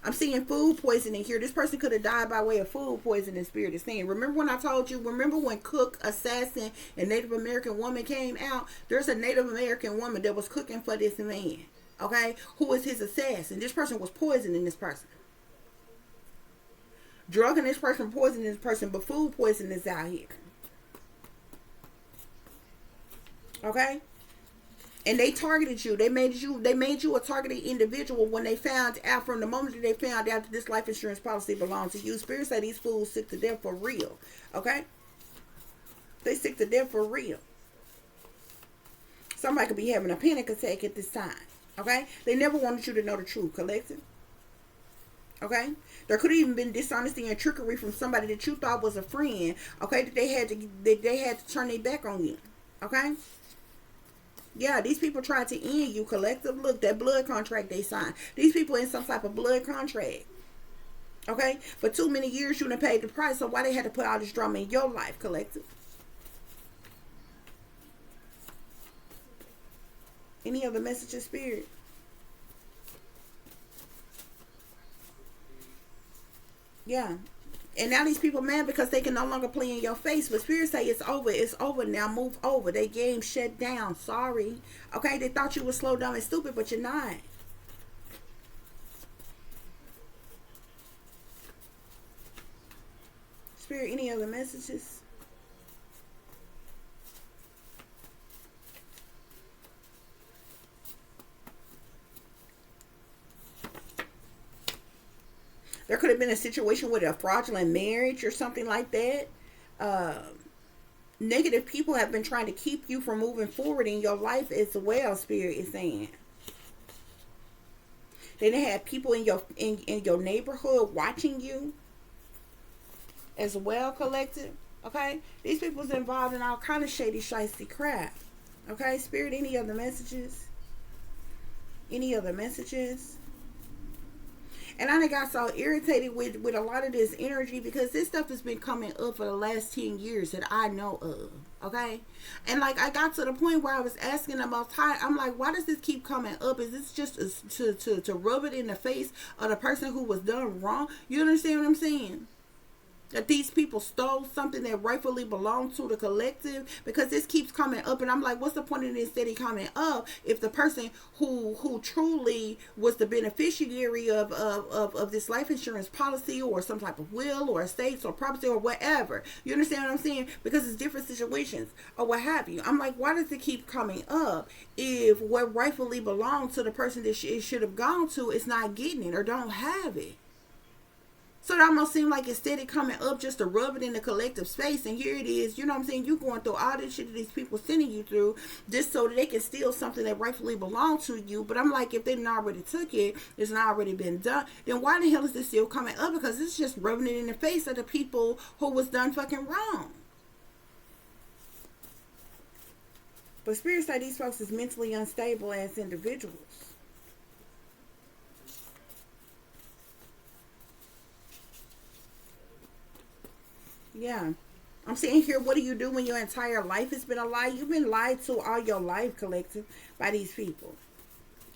I'm seeing food poisoning here. This person could have died by way of food poisoning. Spirit is saying. Remember when I told you, remember when Cook, Assassin, and Native American Woman came out? There's a Native American woman that was cooking for this man. Okay? Who is his assassin? This person was poisoning this person. Drugging this person, poisoning this person, but food poison is out here. Okay? And they targeted you. They made you a targeted individual when they found out, from the moment that they found out that this life insurance policy belonged to you. Spirit say these fools sick to death for real. Okay? They sick to death for real. Somebody could be having a panic attack at this time. Okay? They never wanted you to know the truth, collective. Okay? There could have even been dishonesty and trickery from somebody that you thought was a friend. Okay? That they had to turn their back on you. Okay? Yeah, these people tried to end you, collective. Look, that blood contract they signed. These people in some type of blood contract. Okay? For too many years, you done paid the price. So why they had to put all this drama in your life, collective? Any other messages, Spirit? Yeah. And now these people mad because they can no longer play in your face. But Spirit say it's over. It's over now. Move over. They game shut down. Sorry. Okay, they thought you were slow, dumb, and stupid, but you're not. Spirit, any other messages? There could have been a situation with a fraudulent marriage or something like that. Negative people have been trying to keep you from moving forward in your life as well, Spirit is saying. They didn't have people in your neighborhood watching you as well, collective. Okay? These people's involved in all kind of shady, shysty crap. Okay? Spirit, any other messages? Any other messages? And I got so irritated with a lot of this energy because this stuff has been coming up for the last 10 years that I know of. Okay? And like I got to the point where I was asking about time. I'm like, why does this keep coming up? Is this just to rub it in the face of the person who was done wrong? You understand what I'm saying? That these people stole something that rightfully belonged to the collective, because this keeps coming up, and I'm like, what's the point of this steady coming up if the person who truly was the beneficiary of this life insurance policy or some type of will or estates or property or whatever, you understand what I'm saying? Because it's different situations or what have you. I'm like, why does it keep coming up if what rightfully belonged to the person that it should have gone to is not getting it or don't have it? So it almost seemed like instead of coming up just to rub it in the collective space, and here it is, you know what I'm saying, you going through all this shit that these people sending you through just so that they can steal something that rightfully belongs to you. But I'm like, if they didn't already took it, it's not already been done, then why the hell is this still coming up? Because it's just rubbing it in the face of the people who was done fucking wrong. But Spirit say these folks is mentally unstable as individuals. Yeah. I'm saying here, what do you do when your entire life has been a lie? You've been lied to all your life, collective, by these people.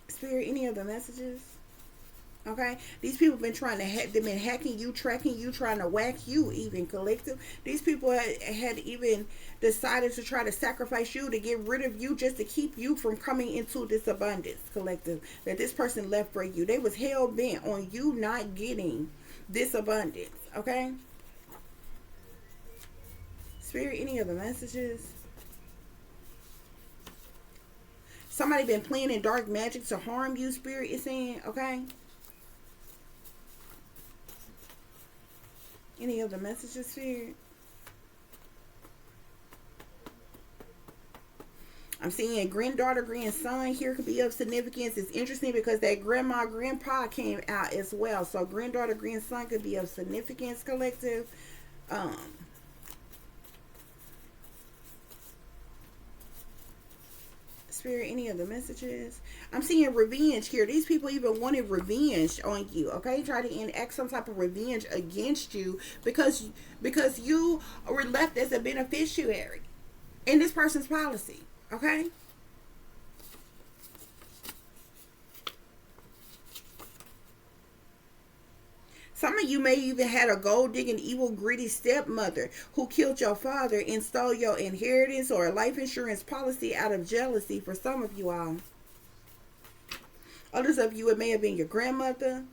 Spirit, any other messages? Okay? These people have been trying to they've been hacking you, tracking you, trying to whack you even, collective. These people had even decided to try to sacrifice you to get rid of you just to keep you from coming into this abundance, collective, that this person left for you. They was hell bent on you not getting this abundance, okay? Spirit, any other messages? Somebody been playing in dark magic to harm you, Spirit is saying, okay? Any other messages, Spirit? I'm seeing granddaughter, grandson here could be of significance. It's interesting because that grandma, grandpa came out as well. So granddaughter, grandson could be of significance, collective. Spirit, any of the messages? I'm seeing revenge here. These people even wanted revenge on you, okay? Try to enact some type of revenge against you because you were left as a beneficiary in this person's policy, okay? Some of you may even had a gold-digging, evil, greedy stepmother who killed your father and stole your inheritance or a life insurance policy out of jealousy for some of you all. Others of you, it may have been your grandmother.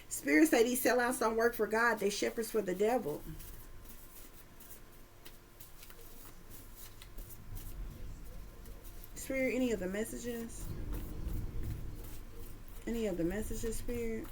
Spirits say these sellouts don't work for God. They shepherds for the devil. Spirit, any of the messages? Any of the messages, Spirit?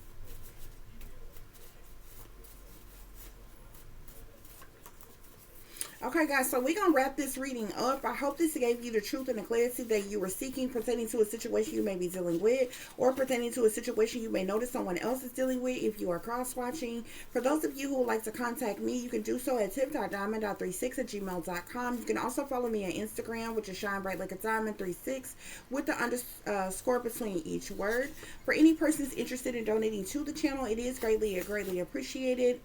Okay, guys, so we're going to wrap this reading up. I hope this gave you the truth and the clarity that you were seeking pertaining to a situation you may be dealing with or pertaining to a situation you may notice someone else is dealing with if you are cross-watching. For those of you who would like to contact me, you can do so at tip.diamond.36@gmail.com. You can also follow me on Instagram, which is Shine Bright Like a Diamond 36 with the underscore between each word. For any persons interested in donating to the channel, it is greatly appreciated.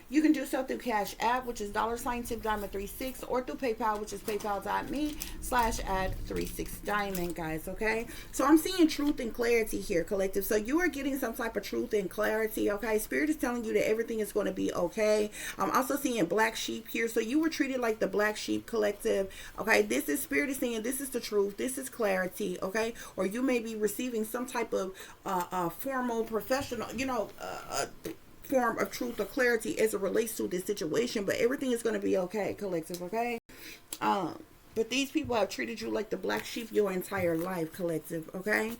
You can do so through CASHAPP, which is $tip-diamond36, or through PayPal, which is paypal.me/add36diamond, guys, okay? So I'm seeing truth and clarity here, collective. So you are getting some type of truth and clarity, okay? Spirit is telling you that everything is going to be okay. I'm also seeing black sheep here. So you were treated like the black sheep, collective, okay? This is Spirit is saying this is the truth. This is clarity, okay? Or you may be receiving some type of formal, professional, form of truth or clarity as it relates to this situation, but everything is going to be okay, collective, okay? But these people have treated you like the black sheep your entire life, collective, okay?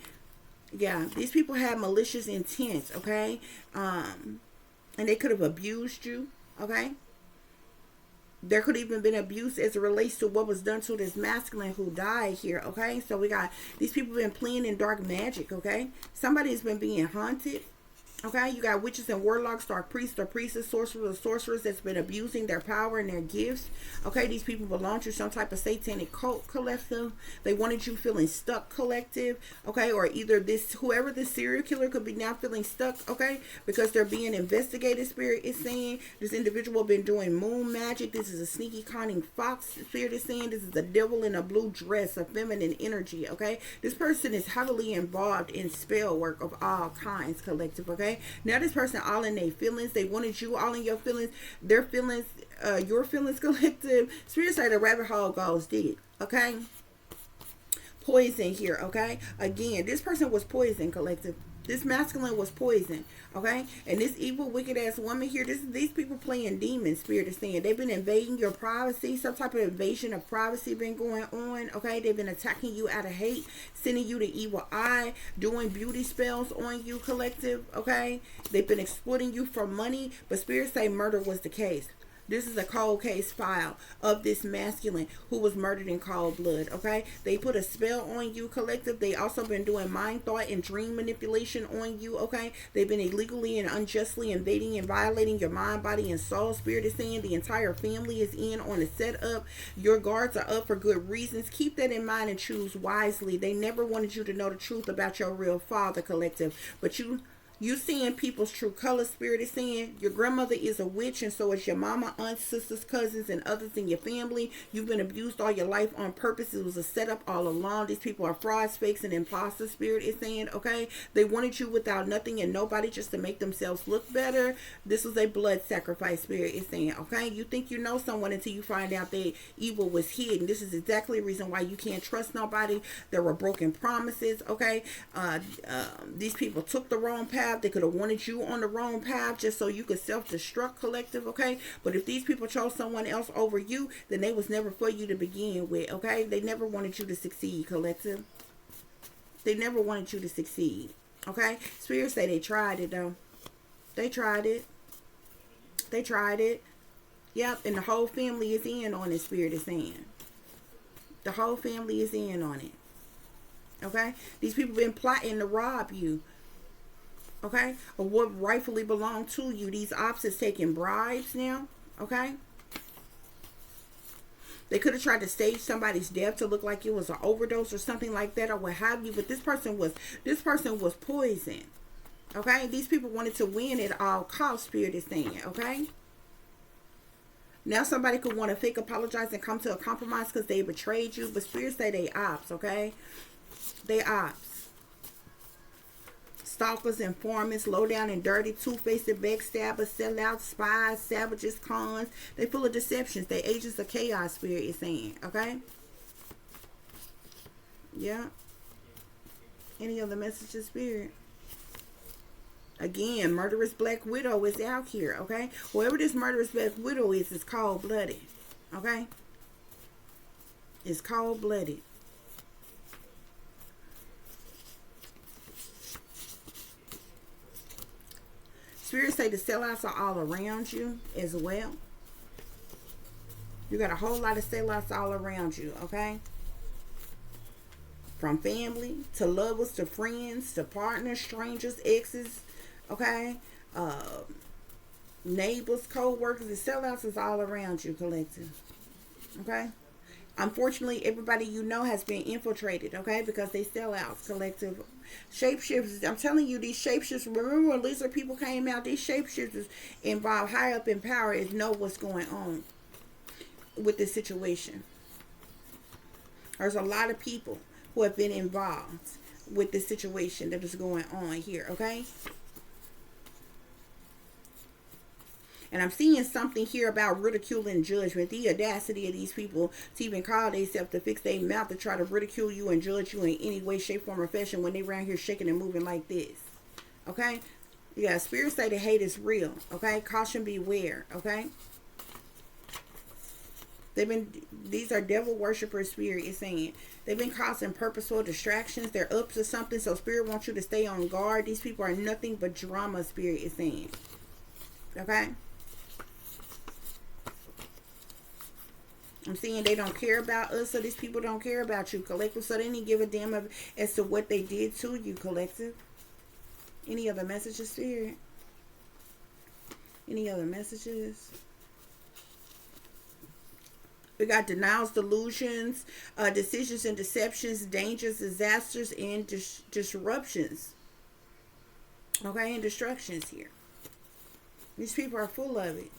Yeah, these people have malicious intent, okay? And they could have abused you, okay? There could even been abuse as it relates to what was done to this masculine who died here, okay? So we got these people been playing in dark magic, okay? Somebody's been being haunted. Okay, you got witches and warlocks, dark priests or priestess, sorcerers or sorcerers that's been abusing their power and their gifts. Okay, these people belong to some type of satanic cult, collective. They wanted you feeling stuck, collective. Okay, or either whoever this serial killer could be now feeling stuck, okay, because they're being investigated, Spirit is saying. This individual been doing moon magic. This is a sneaky, cunning fox, Spirit is saying. This is the devil in a blue dress, a feminine energy, okay. This person is heavily involved in spell work of all kinds, collective, okay. Now this person all in their feelings. They wanted you all in your feelings. Their feelings, your feelings, collective. Spirit say the rabbit hole goes deep, okay. Poison here, okay. Again, this person was poison, collective. This masculine was poison, okay? And this evil, wicked ass woman here, these people playing demon, spirit is saying. They've been invading your privacy. Some type of invasion of privacy been going on, okay? They've been attacking you out of hate, sending you the evil eye, doing beauty spells on you, collective, okay? They've been exploiting you for money, but spirits say murder was the case. This is a cold case file of this masculine who was murdered in cold blood, okay? They put a spell on you, collective. They also been doing mind, thought, and dream manipulation on you, okay? They've been illegally and unjustly invading and violating your mind, body, and soul. Spirit is saying the entire family is in on the setup. Your guards are up for good reasons. Keep that in mind and choose wisely. They never wanted you to know the truth about your real father, collective. But you seeing people's true color, spirit is saying. Your grandmother is a witch, and so is your mama, aunts, sisters, cousins, and others in your family. You've been abused all your life on purpose. It was a setup all along. These people are frauds, fakes, and imposters, spirit is saying, okay? They wanted you without nothing and nobody just to make themselves look better. This was a blood sacrifice, spirit is saying, okay? You think you know someone until you find out that evil was hidden. This is exactly the reason why you can't trust nobody. There were broken promises, okay? These people took the wrong path. They could have wanted you on the wrong path just so you could self-destruct, collective, okay? But if these people chose someone else over you, then they was never for you to begin with, okay? They never wanted you to succeed, collective. They never wanted you to succeed, okay? Spirits say they tried it, though. They tried it. They tried it. Yep, and the whole family is in on it, spirit is saying. The whole family is in on it, okay? These people been plotting to rob you, okay, or what rightfully belong to you. These ops is taking bribes now, okay? They could have tried to stage somebody's death to look like it was an overdose or something like that, or what have you. But this person was poison, okay? These people wanted to win at all costs, spirit is saying, okay? Now somebody could want to fake apologize and come to a compromise because they betrayed you, but spirits say they ops, okay? They ops. Stalkers, informants, low down and dirty, two-faced backstabbers, sellouts, spies, savages, cons. They full of deceptions. They agents of chaos, spirit is saying, okay? Yeah. Any other messages, spirit? Again, murderous black widow is out here, okay? Whoever this murderous black widow is cold-blooded, okay? It's cold-blooded. Spirits say the sellouts are all around you as well. You got a whole lot of sellouts all around you, okay? From family to lovers to friends to partners, strangers, exes, okay? Neighbors, co-workers. The sellouts is all around you, collective, okay? Unfortunately, everybody you know has been infiltrated, okay? Because they sell out, collective. Shapeshifters, I'm telling you, these shapeshifters, remember when lizard people came out? These shapeshifters involved high up in power and know what's going on with this situation. There's a lot of people who have been involved with this situation that is going on here, okay? And I'm seeing something here about ridicule and judgment. The audacity of these people to even call themselves to fix their mouth to try to ridicule you and judge you in any way, shape, form, or fashion when they around here shaking and moving like this. Okay? Yeah, spirits say the hate is real. Okay? Caution, beware. Okay? These are devil worshipers, spirit is saying. They've been causing purposeful distractions. They're up to something, so spirit wants you to stay on guard. These people are nothing but drama, spirit is saying. Okay? I'm seeing they don't care about us, so these people don't care about you, collective. So they didn't give a damn as to what they did to you, collective. Any other messages, spirit? Any other messages? We got denials, delusions, decisions and deceptions, dangers, disasters, and disruptions. Okay, and destructions here. These people are full of it.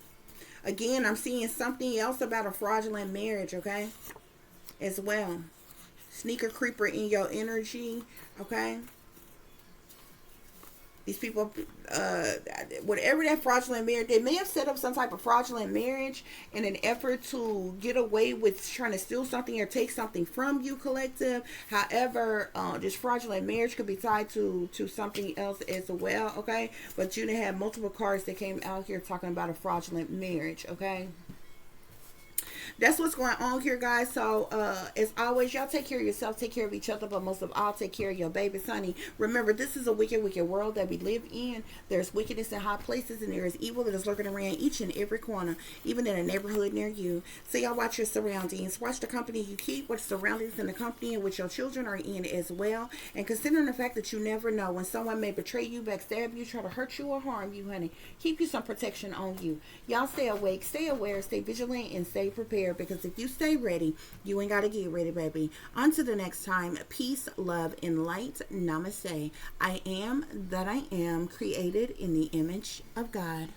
Again, I'm seeing something else about a fraudulent marriage, okay? As well. Sneaker creeper in your energy, okay? These people, whatever that fraudulent marriage, they may have set up some type of fraudulent marriage in an effort to get away with trying to steal something or take something from you, collective. However, this fraudulent marriage could be tied to something else as well, okay? But you didn't have multiple cards that came out here talking about a fraudulent marriage, okay? That's what's going on here, guys. So as always, y'all take care of yourself, take care of each other, but most of all, take care of your babies, honey. Remember, this is a wicked world that we live in. There's wickedness in high places, and there is evil that is lurking around each and every corner, even in a neighborhood near you. So y'all watch your surroundings, watch the company you keep, what surroundings in the company in which your children are in as well. And considering the fact that you never know when someone may betray you, backstab you, try to hurt you or harm you, honey, keep you some protection on you. Y'all stay awake, stay aware, stay vigilant, and stay prepared, because if you stay ready, you ain't got to get ready, baby. Until the next time, peace, love, and light. Namaste. I am that I am, created in the image of God.